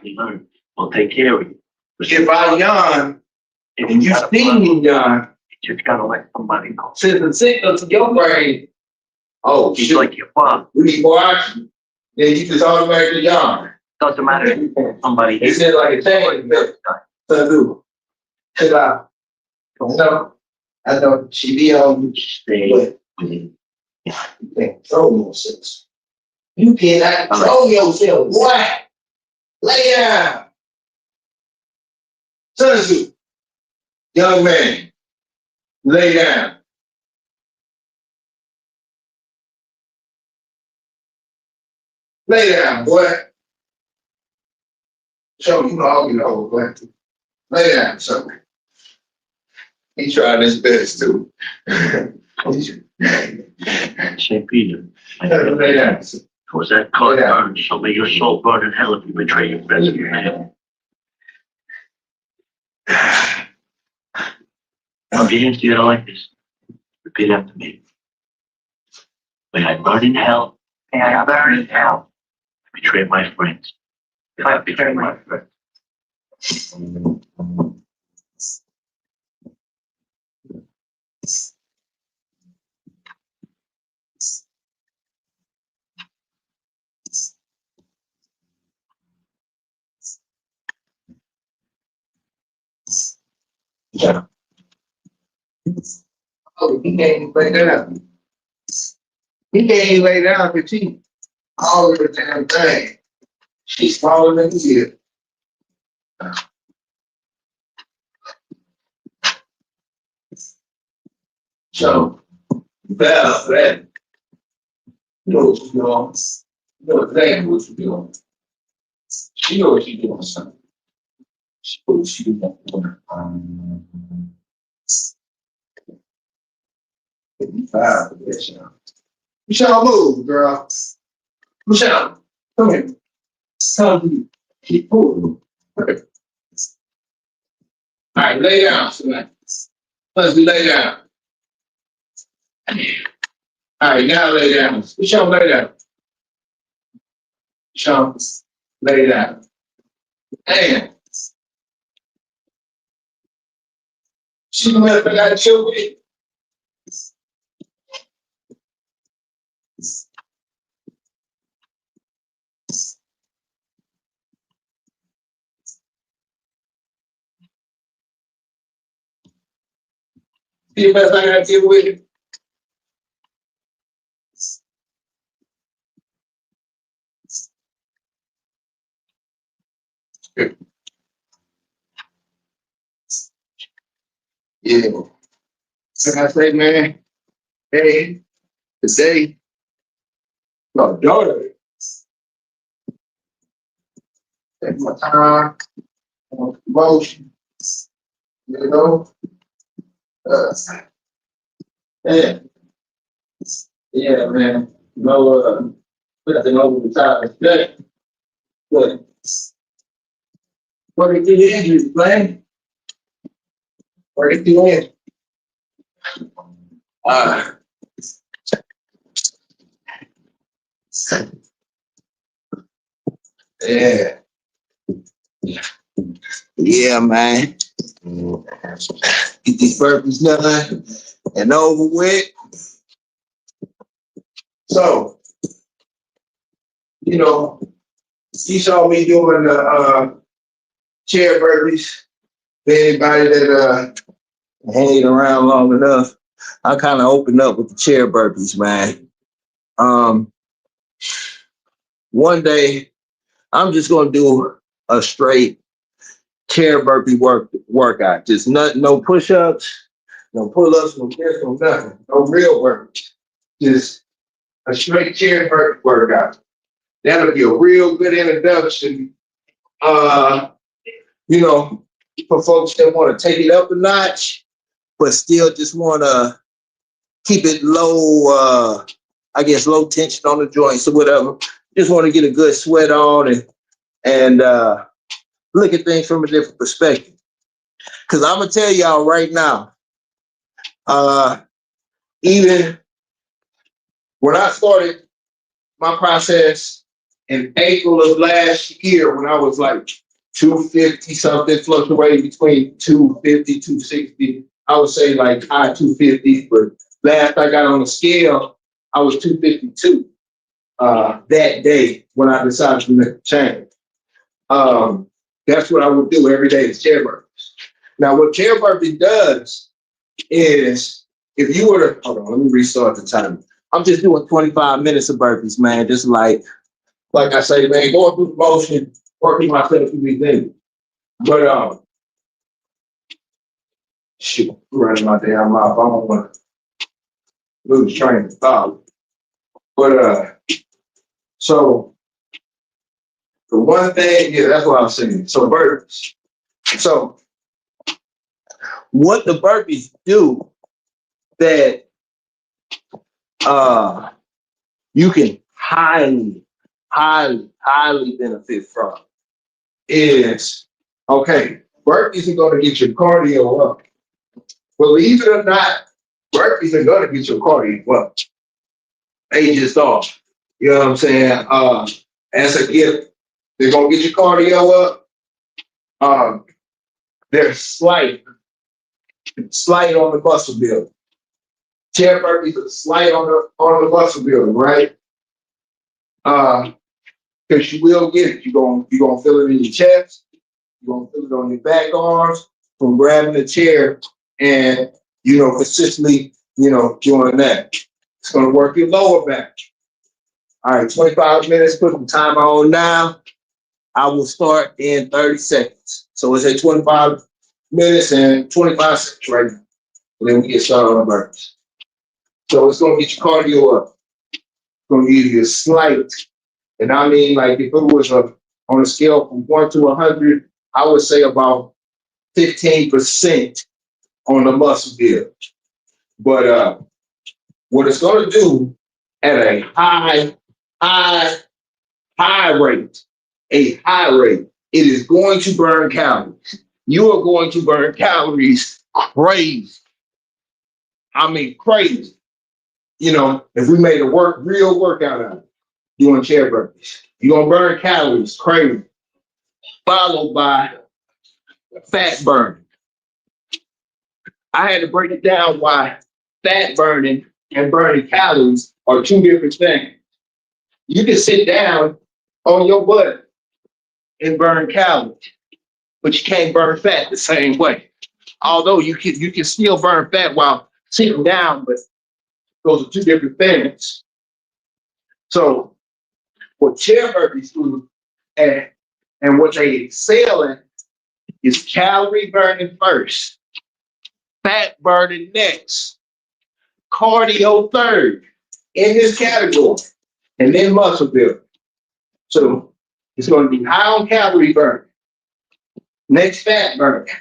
we'll take care of you. If I yawn, and you see me yawn, you just gotta let somebody know. Since the signal to your brain, oh, he's like your father. We need more oxygen. Then you just automatically yawn. Doesn't matter if somebody. He said like a thing. So do. Check out. No, I know she be on. Stay with me. You can't control yourself. You cannot control yourself. What? Lay down. Sun Tzu. Young man. Lay down. Lay down, boy. Show me all you know, boy. Lay down, son. He tried his best too. St. Peter, Lay down. was that caught burn, so may your soul burn in hell if you betray your friends of your name. Now, your hands together like this. Repeat after me. May I burn in hell. May I burn in hell. I betray my friends. If I betray my friends. Yeah. Oh, he can't even lay down. He can't even lay down because she all of the damn thing. She's smaller than he is. So, that, you know what she's doing. You know exactly what she's doing. She knows what she's doing, son. She knows what she's doing. 55, yes, you know. Michelle, move, girl. Michelle, come here. Tell you, keep moving. All right, lay down tonight. Let's lay down. All right, now lay down. Michelle, lay down. Michelle, lay down. And she never got children. See the best I got to deal with you. Yeah. Like I say, man, hey, today, your daughter, take my time, emotion, You know? Yeah. Yeah, man. No, nothing over the top of that. But what it did injuries, man. What it did. Yeah. Yeah, man. Get these burpees done and over with. So, you know, you saw me doing the chair burpees. For anybody that hanging around long enough, I kind of opened up with the chair burpees, man. One day I'm just gonna do a straight chair burpee workout. Just no push-ups, no pull-ups, no this, no nothing. No real work. Just a straight chair burpee workout. That'll be a real good introduction. You know, for folks that want to take it up a notch, but still just want to keep it low, I guess low tension on the joints or whatever. Just want to get a good sweat on and look at things from a different perspective. Because I'm gonna tell y'all right now, even when I started my process in April of last year, when I was like 250 something, fluctuating between 250, 260, I would say like high 250s, but last I got on the scale, I was 252 that day when I decided to make a change. That's what I would do every day is chair burpees. Now, what chair burpee does is if you were to, hold on, let me restart the timer. I'm just doing 25 minutes of burpees, man. Just like I say, man, going through the motion, working myself through these things. But shoot, running my damn mouth. I don't want to lose train of thought. But so the one thing, yeah, that's what I was saying. So burpees. So what the burpees do that you can highly benefit from is, okay, burpees are going to get your cardio up. Believe it or not, burpees are going to get your cardio up. They just are. You know what I'm saying? As a gift, they're going to get your cardio up. They're slight on the muscle building. Chair burpees are slight on the muscle building, right? Because you will get it. You're gonna feel it in your chest. You're gonna feel it on your back arms from grabbing the chair and consistently doing that. It's gonna work your lower back. All right, 25 minutes. Put the timer on now. I will start in 30 seconds. So it's at 25 minutes and 25 seconds right now. And then we get started on the burpees. So it's gonna get your cardio up. It's gonna give you a slight. And I mean, like, if it was on a scale from 1 to 100, I would say about 15% on the muscle build. But what it's going to do at a high rate, it is going to burn calories. You are going to burn calories crazy. I mean, crazy. If we made a real workout out of it, doing chair burpees, you're going to burn calories crazy, followed by fat burning. I had to break it down why fat burning and burning calories are two different things. You can sit down on your butt and burn calories, but you can't burn fat the same way. Although you can still burn fat while sitting down, but those are two different things. So what chair burpees do and what they excel in is calorie burning first, fat burning next, cardio third in this category, and then muscle building. So it's going to be high on calorie burning, next fat burning,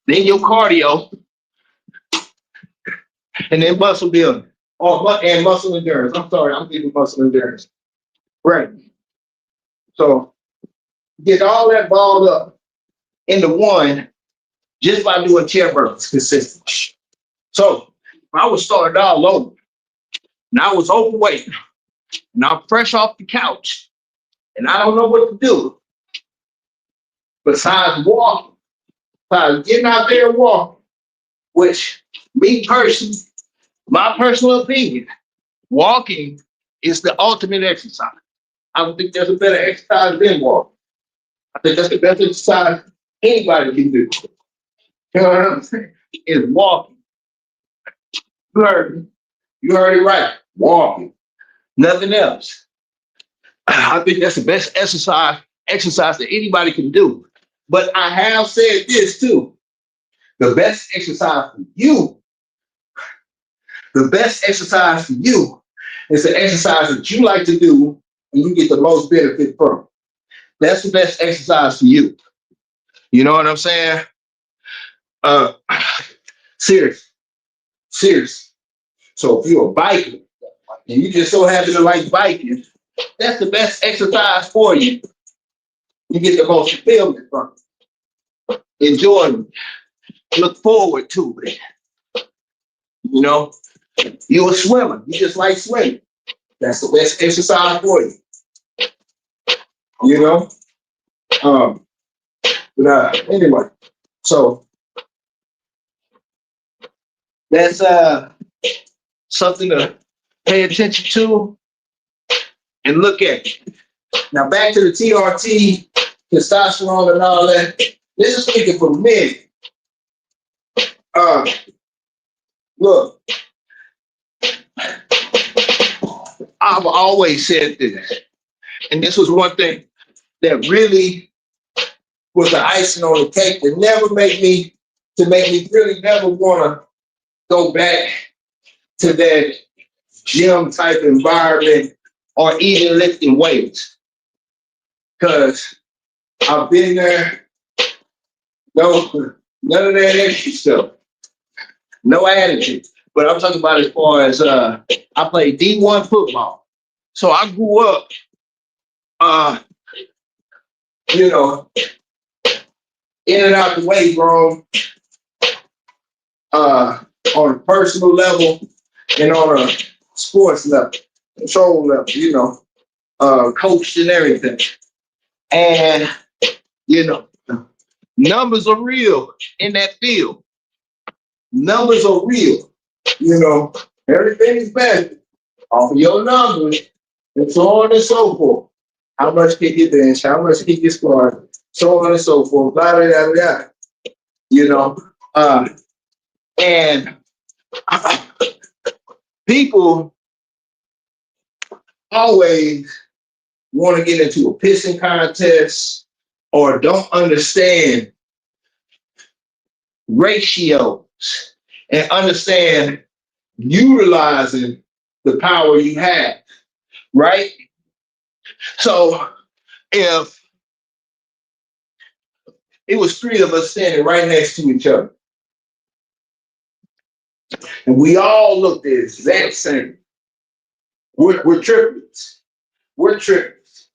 then your cardio, and then muscle building. And muscle endurance. I'm sorry, I'm giving muscle endurance. Right. So get all that balled up into one just by doing chair burpees consistently. So I was starting all over, and I was overweight, and I'm fresh off the couch, and I don't know what to do besides walking, besides getting out there and walking, which me personally, my personal opinion, walking is the ultimate exercise. I don't think there's a better exercise than walking. I think that's the best exercise anybody can do. You know what I'm saying? Is walking. You heard it right. Walking. Nothing else. I think that's the best exercise that anybody can do. But I have said this too. The best exercise for you, is the exercise that you like to do and you get the most benefit from. That's the best exercise for you. You know what I'm saying? Serious. So if you're a biker and you just so happen to like biking, that's the best exercise for you. You get the most fulfillment from it. Enjoy it. Look forward to it. You know, you're a swimmer. You just like swimming. That's the best exercise for you. You know? Anyway, so that's something to pay attention to and look at. Now back to the TRT, testosterone and all that. This is speaking for men. Look, I've always said this, and this was one thing that really was the icing on the cake that never made me really never want to go back to that gym type environment or even lifting weights. Because I've been there, none of that extra stuff. No attitude. But I'm talking about as far as I played D1 football. So I grew up, in and out the weight room, on a personal level and on a sports level, control level, coached and everything. And, numbers are real in that field. Numbers are real. Everything is measured off of your numbers and so on and so forth. How much can you bench? How much can you squat? So on and so forth. Blah, blah, blah, blah. And people always want to get into a pissing contest or don't understand ratios and understand utilizing the power you have, right? So if it was three of us standing right next to each other, and we all looked the exact same, we're triplets. We're triplets.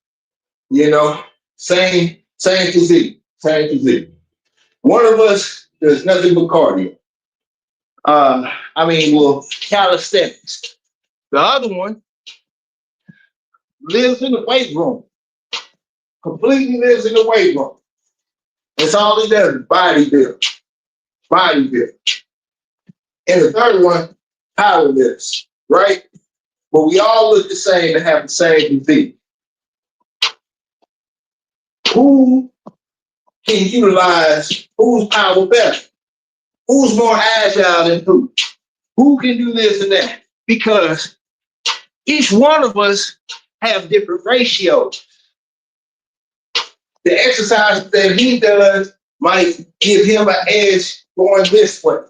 Same physique. One of us does nothing but cardio. Calisthenics. The other one lives in the weight room. Completely lives in the weight room. That's all he does is bodybuild. And the third one, power lifts, right? But we all look the same and have the same physique. Who can utilize whose power better? Who's more agile than who? Who can do this and that? Because each one of us have different ratios. The exercise that he does might give him an edge going this way.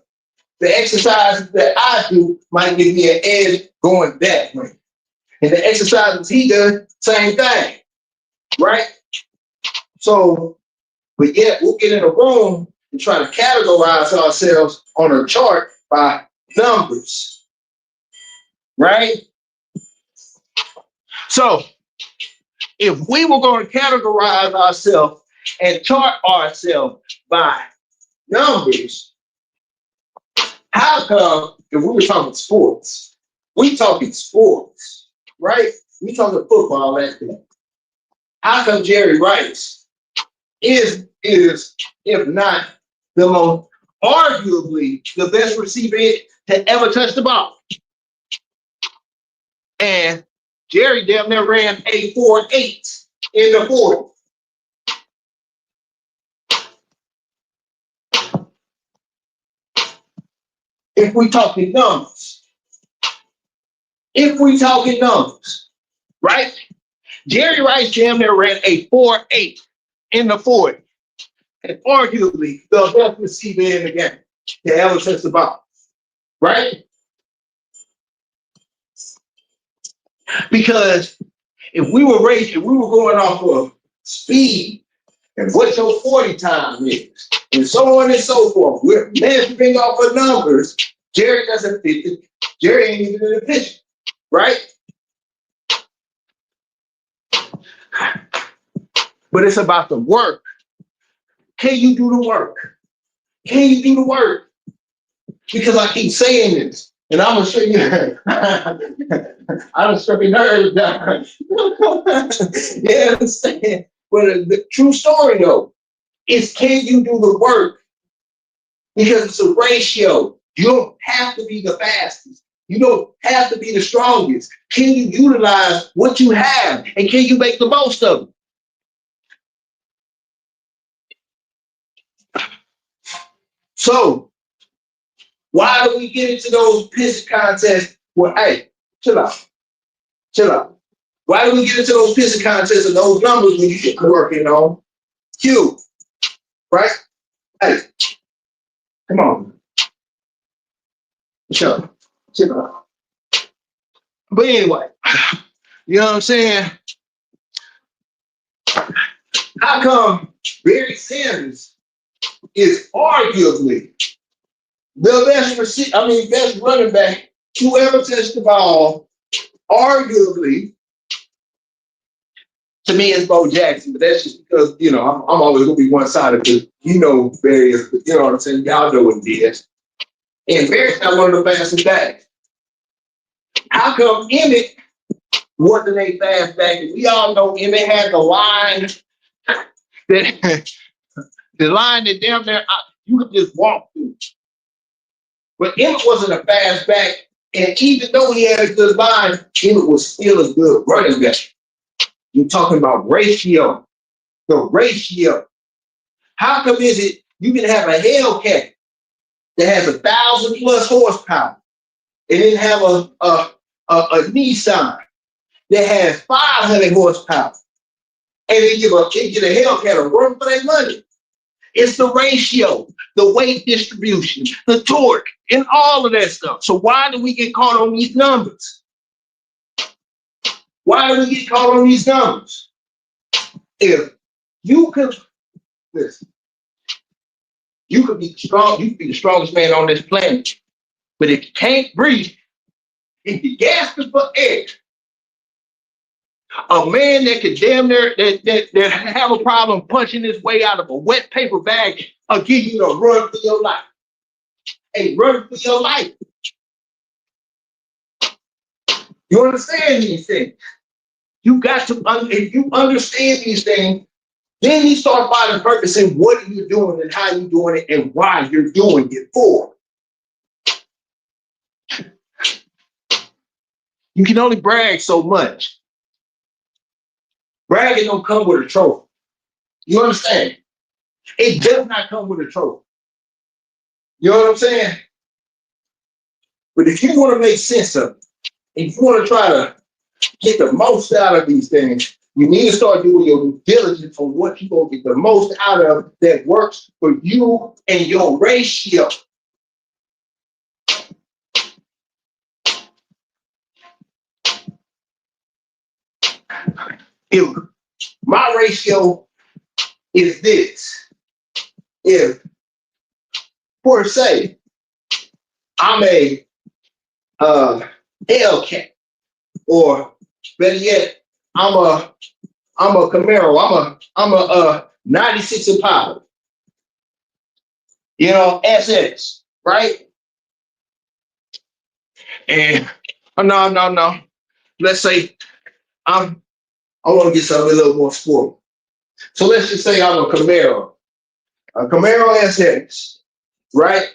The exercises that I do might give me an edge going that way. And the exercises he does, same thing, right? So, but yet we'll get in a room and try to categorize ourselves on a chart by numbers, right? So if we were going to categorize ourselves and chart ourselves by numbers, how come if we were talking sports, right? We talking football that day. How come Jerry Rice is if not the most arguably the best receiver to ever touch the ball? And Jerry damn near ran a 4.8 in the 40. If we talking numbers, right? Jerry Rice damn near ran a 4.8 in the 40. And arguably the best receiver in the game to ever touch the ball, right? Because if we were going off of speed and what your 40 time is, and so on and so forth, we're measuring off of numbers. Jerry doesn't fit it. Jerry ain't even in the picture, right? But it's about the work. Can you do the work? Because I keep saying this, and I'm gonna show you. I'm struck a nerve down. Yeah, understand. But the true story though is, can you do the work? Because it's a ratio. You don't have to be the fastest. You don't have to be the strongest. Can you utilize what you have, and can you make the most of it? So why do we get into those piss contests where, hey, chill out. Why do we get into those pissing contests and those numbers when you get working on Q, right? Hey, come on. Chill out. But anyway, you know what I'm saying? How come Barry Sanders is arguably the best running back to ever touch the ball? Arguably, to me, it's Bo Jackson, but that's just because, I'm always going to be one-sided because, Barry is, you know what I'm saying? Y'all know what it is. And Barry's not one of the fastest backs. How come Emmett wasn't a fast back? We all know Emmett had the line that damn near you could just walk through. But Emmett wasn't a fast back, and even though he had a good line, Emmett was still a good running back. You're talking about ratio. The ratio. How come is it you can have a Hellcat that has 1,000+ horsepower and then have a Nissan that has 500 horsepower, and then you get a Hellcat to run for that money? It's the ratio, the weight distribution, the torque, and all of that stuff. So why do we get caught on these numbers? If you could listen, you could be strong, you could be the strongest man on this planet. But if you can't breathe, if you gasping for air, a man that could damn near that have a problem punching his way out of a wet paper bag will give you a run for your life. A run for your life. You understand these things? You got to, if you understand these things, then you start finding purpose in what are you doing and how you're doing it and why you're doing it for. You can only brag so much. Bragging don't come with a trophy. You understand? It does not come with a trophy. You know what I'm saying? But if you want to make sense of it, if you want to try to get the most out of these things, you need to start doing your due diligence on what you're going to get the most out of that works for you and your ratio. If my ratio is this, if per se, I'm a Hellcat, or better yet, I'm a Camaro. I'm a 96 Impala. You know, SX, right? And no. Let's say I want to get something a little more sporty. So let's just say I'm a Camaro SX, right?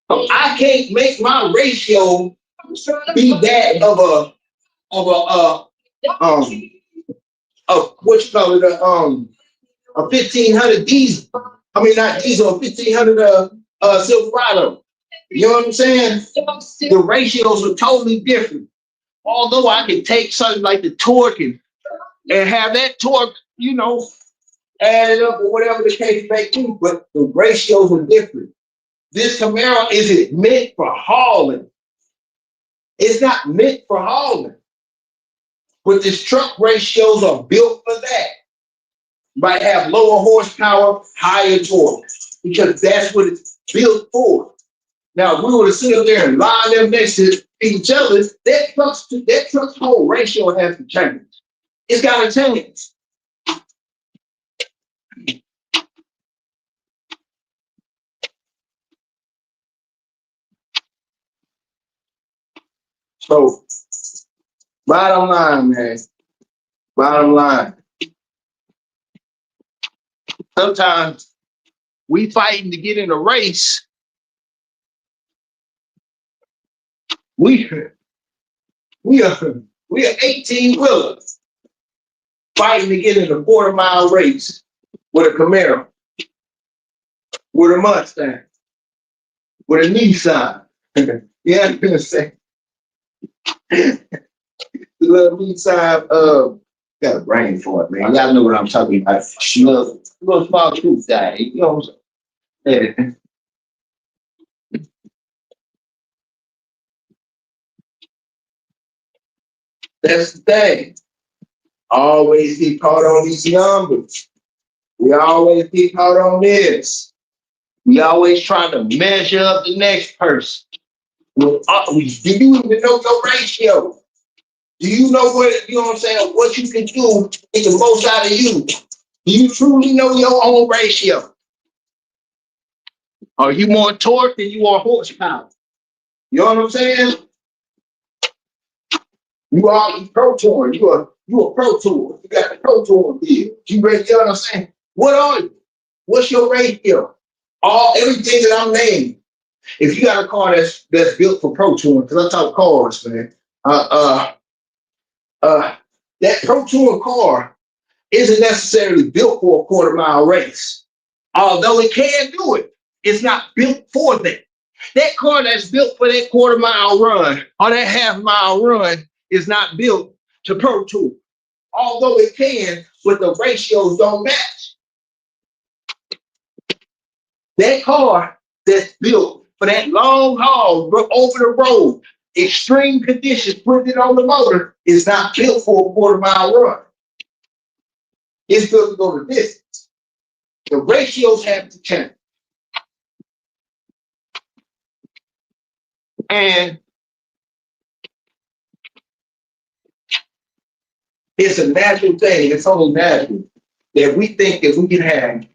I can't make my ratio be that of what you call it, a 1500 diesel. I mean, not diesel, a 1500 Silverado. You know what I'm saying? The ratios are totally different. Although I can take something like the torque and have that torque, you know, add it up or whatever the case may be, but the ratios are different. This Camaro isn't meant for hauling. It's not meant for hauling. But these truck ratios are built for that. Might have lower horsepower, higher torque, because that's what it's built for. Now, if we were to sit up there and line them next to each other, that truck's whole ratio has to change. It's got to change. So, bottom line, man. Bottom line. Sometimes we fighting to get in a race. We are 18-wheelers fighting to get in a quarter-mile race with a Camaro, with a Mustang, with a Nissan. Yeah, I'm gonna say. The little Nissan, got a brain for it, man. Y'all know what I'm talking about. Little small truth guy, you know what I'm saying? That's the thing. Always get caught on these numbers. We always get caught on this. We always trying to measure up the next person. Do you even know your ratio? Do you know what, you know what I'm saying, what you can do to get the most out of you? Do you truly know your own ratio? Are you more torque than you are horsepower? You know what I'm saying? You are Pro Tour. You a Pro Tour. You got the Pro Tour deal. You ready? You know what I'm saying? What are you? What's your ratio? Everything that I'm naming. If you got a car that's built for Pro Tour, because I talk cars, man. That Pro Tour car isn't necessarily built for a quarter-mile race. Although it can do it, it's not built for that. That car that's built for that quarter-mile run or that half-mile run is not built to Pro Tour. Although it can, but the ratios don't match. That car that's built for that long haul, over the road, extreme conditions, putting it on the motor, is not built for a quarter-mile run. It's built to go the distance. The ratios have to change. And it's a natural thing. It's only natural that we think that we can have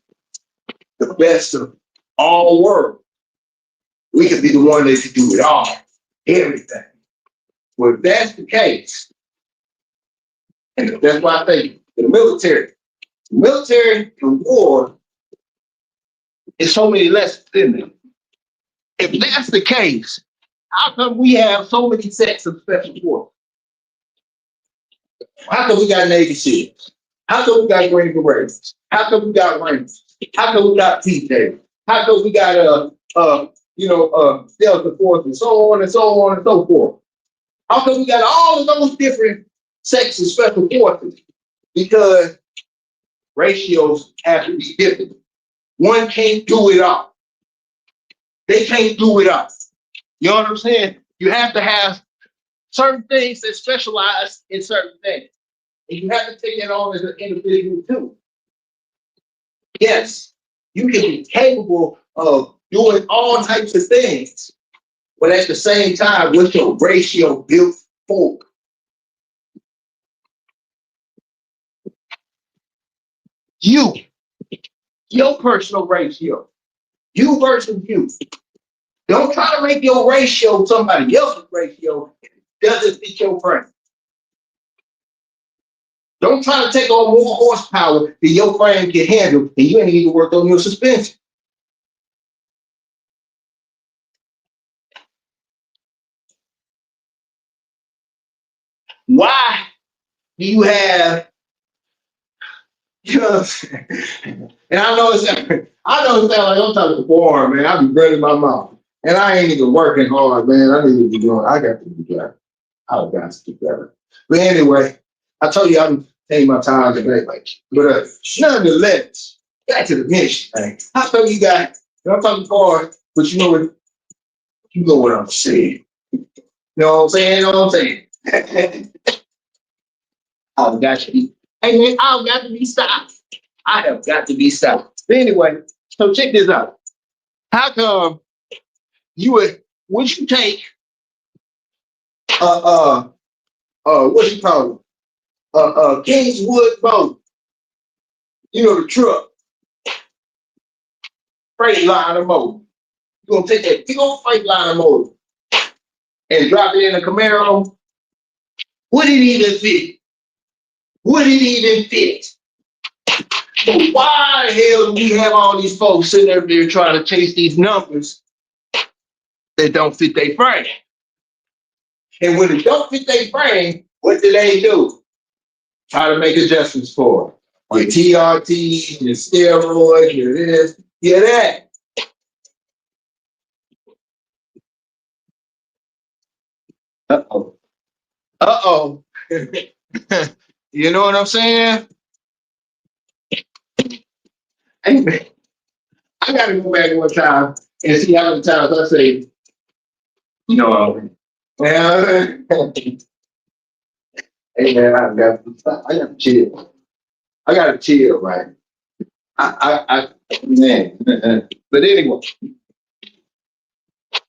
the best of all worlds. We could be the one that can do it all, everything. Well, if that's the case, and that's why I think the military and war is so many lessons in it. If that's the case, how come we have so many sets of special forces? How come we got Navy SEALs? How come we got Green Berets? How come we got Rangers? How come we got PJ? How come we got Delta Force and so on and so on and so forth? How come we got all of those different sets of special forces? Because ratios have to be different. One can't do it all. They can't do it all. You know what I'm saying? You have to have certain things that specialize in certain things. And you have to take it on as an individual too. Yes, You can be capable of doing all types of things, but at the same time, what's your ratio built for? Your personal ratio, you versus you. Don't try to make your ratio somebody else's ratio. It doesn't fit your frame. Don't try to take on more horsepower than your frame can handle, and you ain't even worked on your suspension. Why do you have, you know what I'm saying? And I know it sounds like I'm talking to boring, man. I be running my mouth. And I ain't even working hard, man. I need to be doing, I got to be better. I got to be better. But anyway, I told you I'm taking my time today. But nonetheless, back to the mission, man. I told you guys, I'm talking hard, but you know what I'm saying. You know what I'm saying? You know what I'm saying? I've got to be, hey man, I've got to be stopped. I have got to be stopped. But anyway, so check this out. How come would you take what do you call it? Kingswood boat, you know, the truck, Freightliner motor. You're gonna take that big old Freightliner motor and drop it in a Camaro. Would it even fit? Would it even fit? So why the hell do we have all these folks sitting up there trying to chase these numbers that don't fit their frame? And when it don't fit their frame, what do they do? Try to make adjustments for it. Your TRT, your steroids, your this, your that. Uh-oh. Uh-oh. You know what I'm saying? Hey, man, I gotta go back one time and see how many times I say, you know, man, hey man, I got to chill. I gotta chill, man. Man. But anyway,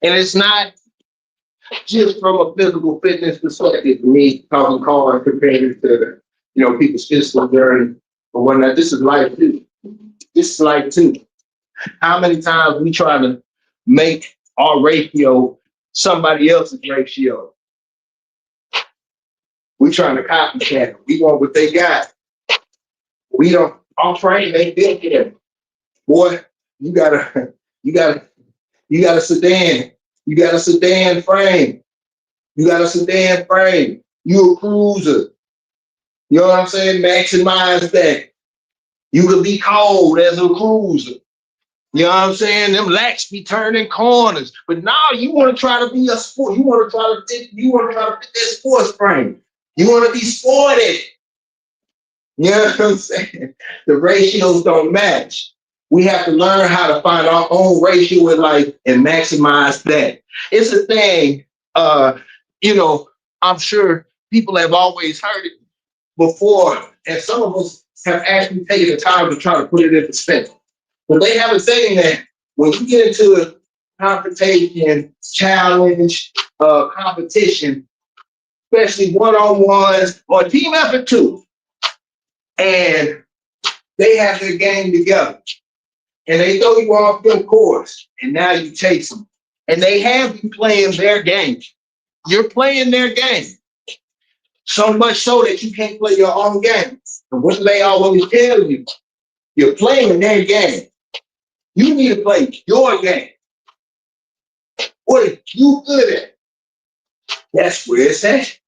and it's not just from a physical fitness perspective, me talking cars compared to, you know, people's physical journey or whatnot. This is life too. This is life too. How many times we try to make our ratio somebody else's ratio? We trying to copycat. We want what they got. We don't. Our frame ain't built yet. Boy, you got a sedan. You got a sedan frame. You got a sedan frame. You a cruiser. You know what I'm saying? Maximize that. You could be cold as a cruiser. You know what I'm saying? Them lacks be turning corners. But now you want to try to be a sport. You want to try to fit that sports frame. You want to be sporty. You know what I'm saying? The ratios don't match. We have to learn how to find our own ratio in life and maximize that. It's a thing, you know, I'm sure people have always heard it before, and some of us have actually taken the time to try to put it in perspective. But they have a saying that when you get into a confrontation, challenge, competition, especially one-on-ones or team effort too, and they have their game together, and they throw you off your course, and now you chase them, and they have you playing their game. You're playing their game, so much so that you can't play your own game. And what do they always tell you? You're playing their game. You need to play your game. What are you good at? That's where it's at.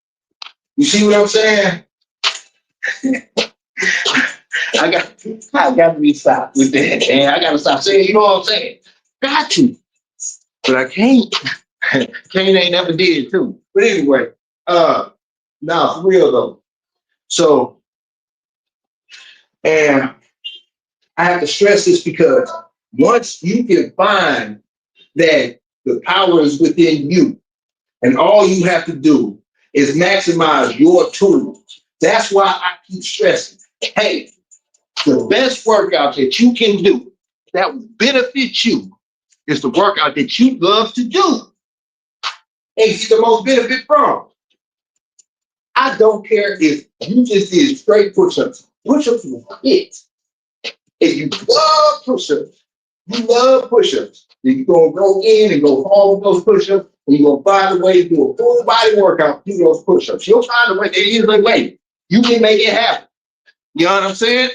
You see what I'm saying? I got to be stopped with that. And I got to stop saying, you know what I'm saying? Got to. But I can't. Kane ain't never did too. But anyway, now for real though. So, and I have to stress this because once you can find that the power is within you, and all you have to do is maximize your tools. That's why I keep stressing, hey, the best workout that you can do that will benefit you is the workout that you love to do and get the most benefit from. I don't care if you just did straight push-ups. Push-ups will hit. If you love push-ups, you love push-ups, then you're going to go in and go hard with those push-ups, and you're going to find a way to do a full body workout through those push-ups. You'll find a way. There is a way. You can make it happen. You know what I'm saying?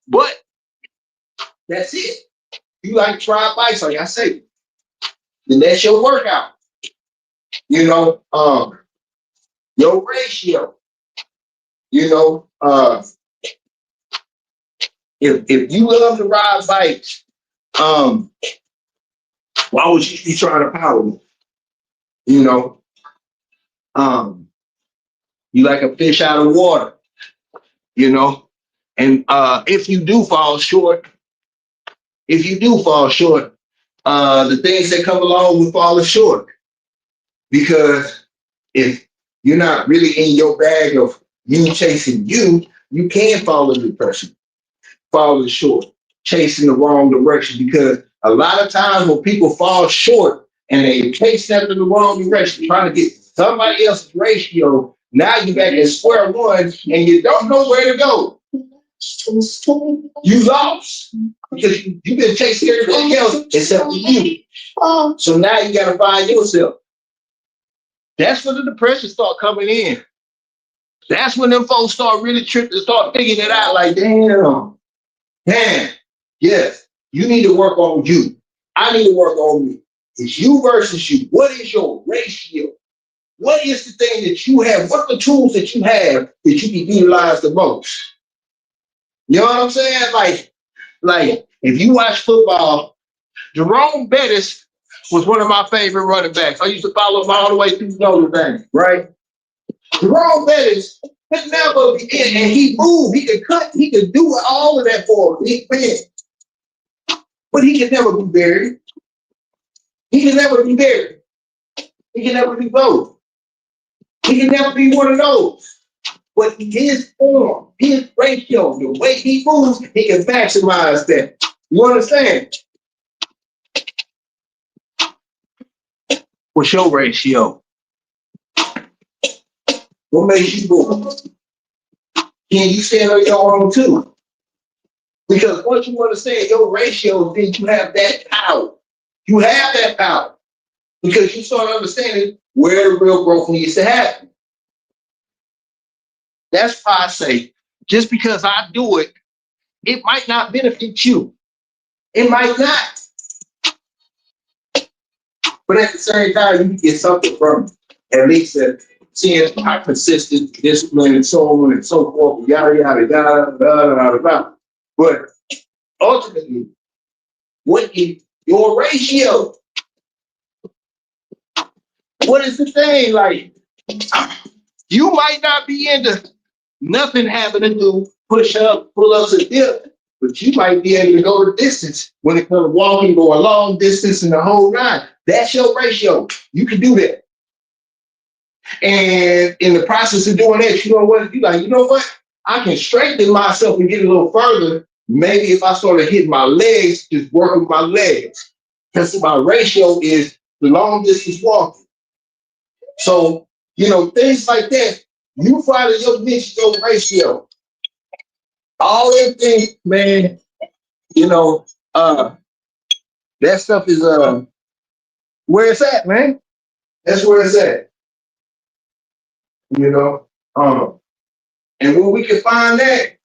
But that's it. You like to ride bikes, like I say, then that's your workout. You know, your ratio. You know, if you love to ride bikes, why would you be trying to power? You know, you like a fish out of water. You know, and if you do fall short, the things that come along with falling short, because if you're not really in your bag of you chasing you can fall in depression, falling short, chasing the wrong direction. Because a lot of times when people fall short and they chase after the wrong direction, trying to get somebody else's ratio, now you're back at square one and you don't know where to go. You lost because you've been chasing everything else except for you. So now you got to find yourself. That's when the depression start coming in. That's when them folks start really tripping, start figuring it out like, damn, yes, you need to work on you. I need to work on me. It's you versus you. What is your ratio? What is the thing that you have? What are the tools that you have that you can utilize the most? You know what I'm saying? Like if you watch football, Jerome Bettis was one of my favorite running backs. I used to follow him all the way through Notre Dame, right? Jerome Bettis could never be in, and he moved, he could cut, he could do all of that for a big man. But he could never be buried. He can never be buried. He can never be both. He can never be one of those. But his form, his ratio, the way he moves, he can maximize that. You understand? What's your ratio? What makes you go? Can you stand on your own too? Because once you understand your ratio, then you have that power. You have that power. Because you start understanding where the real growth needs to happen. That's why I say, just because I do it, it might not benefit you. It might not. But at the same time, you can get something from it. At least seeing how consistent, discipline, and so on and so forth, yada, yada, yada, yada, yada, yada. But ultimately, what is your ratio? What is the thing? Like, you might not be into nothing having to do push-up, pull-ups, and dip, but you might be able to go the distance when it comes to walking, go a long distance and the whole nine. That's your ratio. You can do that. And in the process of doing that, you know what? You're like, you know what? I can strengthen myself and get a little further. Maybe if I started hitting my legs, just work with my legs. Because my ratio is the long distance walking. So, you know, things like that, you find your niche, your ratio. All that things, man, you know, that stuff is where it's at, man. That's where it's at. You know, and when we can find that,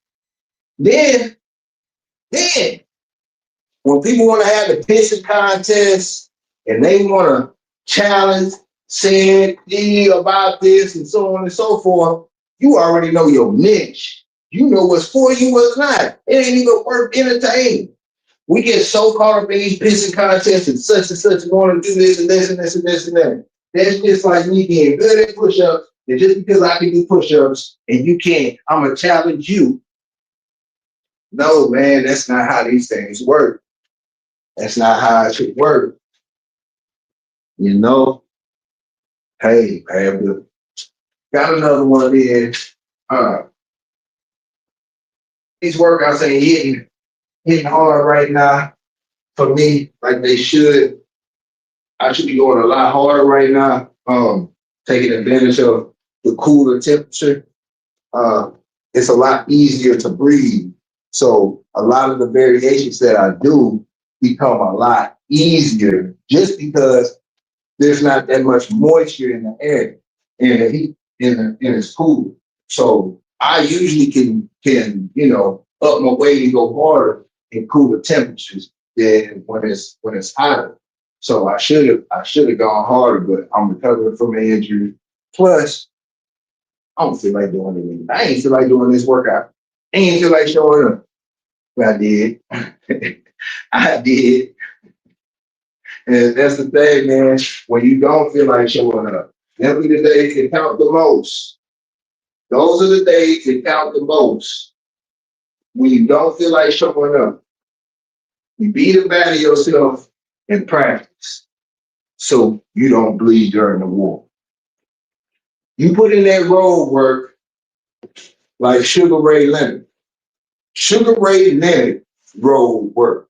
then when people want to have the pissing contest and they want to challenge, say about this and so on and so forth, you already know your niche. You know what's for you, what's not. It ain't even worth entertaining. We get so caught up in these pissing contests and such going to do this and this and this and this and that. That's just like me being good at push-ups. And just because I can do push-ups and you can't, I'm going to challenge you. No, man, that's not how these things work. That's not how it should work. You know? Hey, man, got another one in. These workouts ain't hitting hitting hard right now for me, like they should. I should be going a lot harder right now. Taking advantage of the cooler temperature. It's a lot easier to breathe. So a lot of the variations that I do become a lot easier just because there's not that much moisture in the air and the heat and it's cool. So I usually can up my way and go harder in cooler temperatures than when it's hotter. So I should have gone harder, but I'm recovering from an injury. Plus, I don't feel like doing anything. I ain't feel like doing this workout. I ain't feel like showing up. But I did. I did. And that's the thing, man. When you don't feel like showing up, them are the days that count the most. Those are the days that count the most. When you don't feel like showing up, you beat it back to yourself in practice so you don't bleed during the war. You put in that road work like Sugar Ray Leonard. Sugar Ray Leonard road work.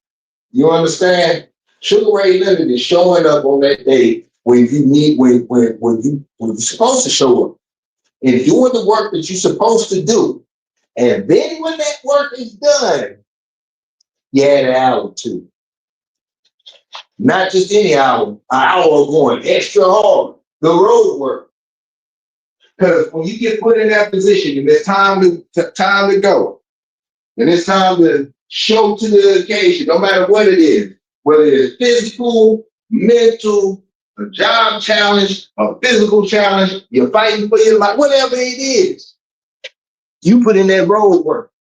You understand? Sugar Ray Leonard is showing up on that day when you need when you're supposed to show up and doing the work that you're supposed to do. And then when that work is done, you add an hour or two. Not just any hour, an hour going extra hard, the road work. Because when you get put in that position and it's time to go, and it's time to show to the occasion, no matter what it is, whether it's physical, mental, a job challenge, a physical challenge, you're fighting for your life, whatever it is, you put in that road work.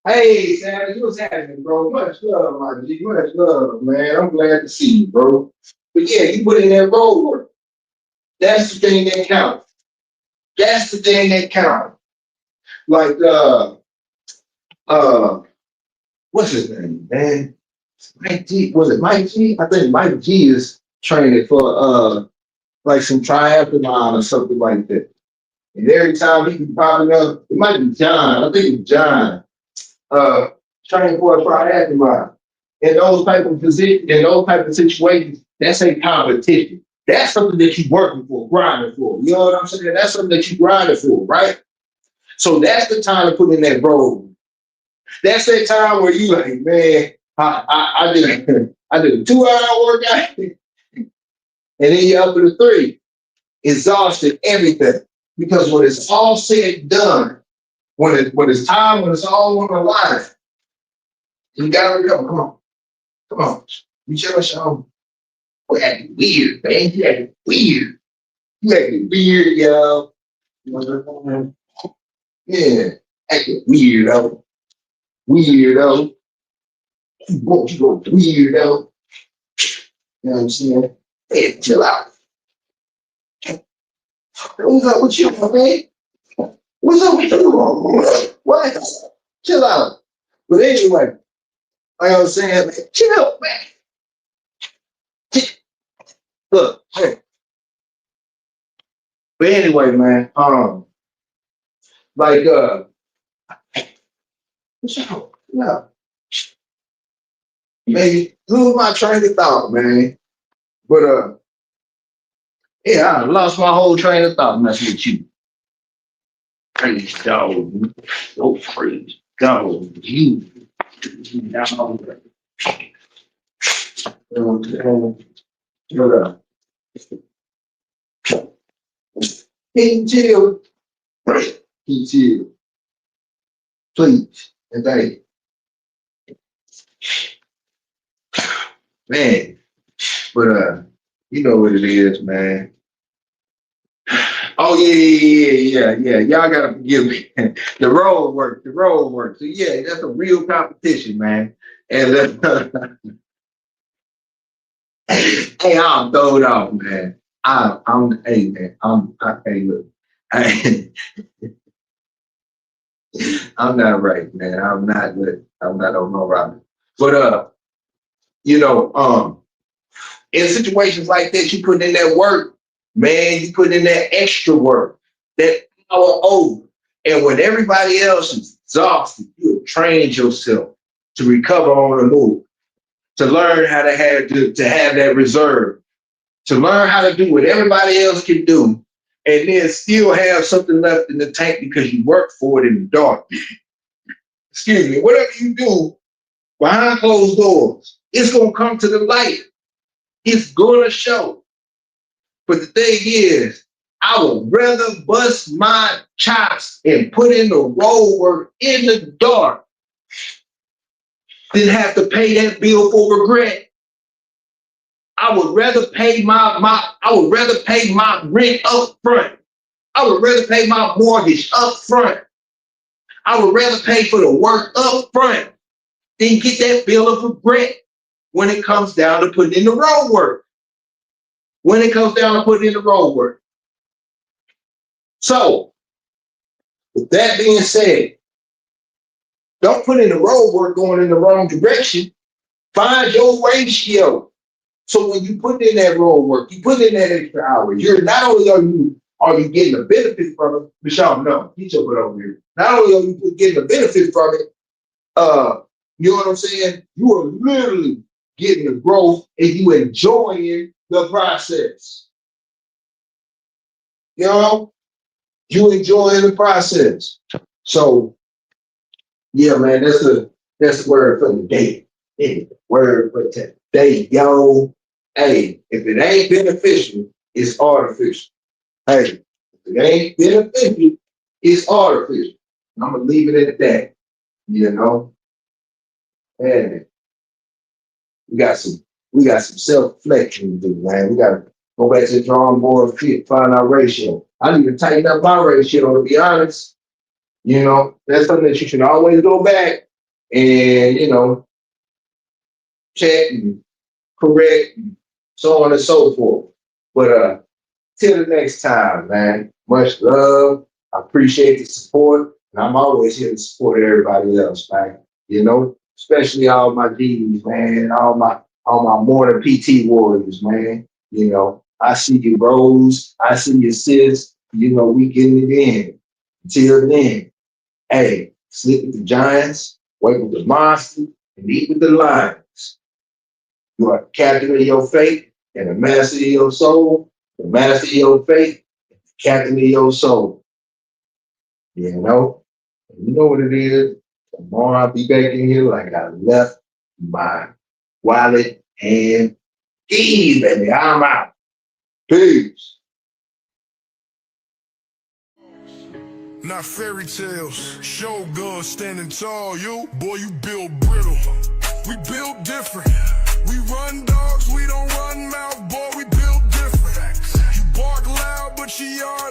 Hey, Sam, what's happening, bro? Much love, my G. Much love, man. I'm glad to see you, bro. But yeah, you put in that road work. That's the thing that counts. That's the thing that counts. Like, what's his name, man? Mike G. Was it Mike G? I think Mike G is training for like some triathlon or something like that. And every time he can pop it up, it might be John. I think it's John. Training for a triathlon. In those type of positions, in those type of situations, that's a competition. That's something that you're working for, grinding for. You know what I'm saying? That's something that you're grinding for, right? So that's the time to put in that road. That's that time where you like, man, I did a 2-hour workout, and then you're up to the 3, exhausted, everything. Because when it's all said and done, when it's time, when it's all on the line, you gotta recover. Come on. You show us your boy acting weird, man. You acting weird. You acting weird, yo. Yeah, acting weirdo. Weirdo. You go weirdo. You know what I'm saying? Hey, chill out. What's up with you, my man? What's up with you? What? Chill out. But anyway, like I was saying, man, chill, man. Look, hey. But anyway, man, like, yeah, maybe lose my train of thought, man. But yeah, I lost my whole train of thought messing with you. Praise God. Oh, praise God. You. King Chill. King Chill. Please. And thank you. Man. But you know what it is, man. Oh yeah. Y'all gotta forgive me. The road work. So yeah, that's a real competition, man. And hey, I'm throwed off, man. Hey man, hey look. I'm not right, man. I'm not good. I'm not on no route. But in situations like that, you put in that work, man, you put in that extra work, that hour over. And when everybody else is exhausted, you have trained yourself to recover on the move, to learn how to have that reserve, to learn how to do what everybody else can do, and then still have something left in the tank because you worked for it in the dark. Excuse me, whatever you do behind closed doors, it's gonna come to the light. It's gonna show. But the thing is, I would rather bust my chops and put in the road work in the dark than have to pay that bill for regret. I would rather pay my rent up front. I would rather pay my mortgage up front. I would rather pay for the work up front than get that bill of regret when it comes down to putting in the road work. When it comes down to putting in the road work. So, with that being said, don't put in the road work going in the wrong direction. Find your ratio. So when you put in that road work, you put in that extra hours, you're not only are you getting a benefit from it, Michelle, no, get your butt over here. Not only are you getting a benefit from it, you know what I'm saying? You are literally getting the growth and you enjoying the process. You know, you enjoying the process. So, yeah, man, that's the word for the day. Yeah, word for today, yo. Hey, if it ain't beneficial, it's artificial. Hey, if it ain't beneficial, it's artificial. I'm gonna leave it at that. You know, and we got some self-reflection to do, man. We gotta go back to the drawing board, find our ratio. I need to tighten up my ratio, to be honest. You know, that's something that you can always go back and, you know, check and correct and so on and so forth. But till the next time, man, much love. I appreciate the support. And I'm always here to support everybody else, man. You know, especially all my DBs, man, all my morning PT warriors, man. You know, I see you bros, I see you sis, you know, we getting it in. Until then, hey, sleep with the giants, wake with the monsters, and eat with the lions. You are the captain of your fate and the master of your soul, the master of your fate, and the captain of your soul. You know what it is. Tomorrow I'll be back in here like I left my wallet and keys, baby. I'm out. Peace. Not fairy tales, Shogun standing tall. You, boy, you build brittle. We build different. We run dogs, we don't run mouth, boy, we build different. You bark loud, but you are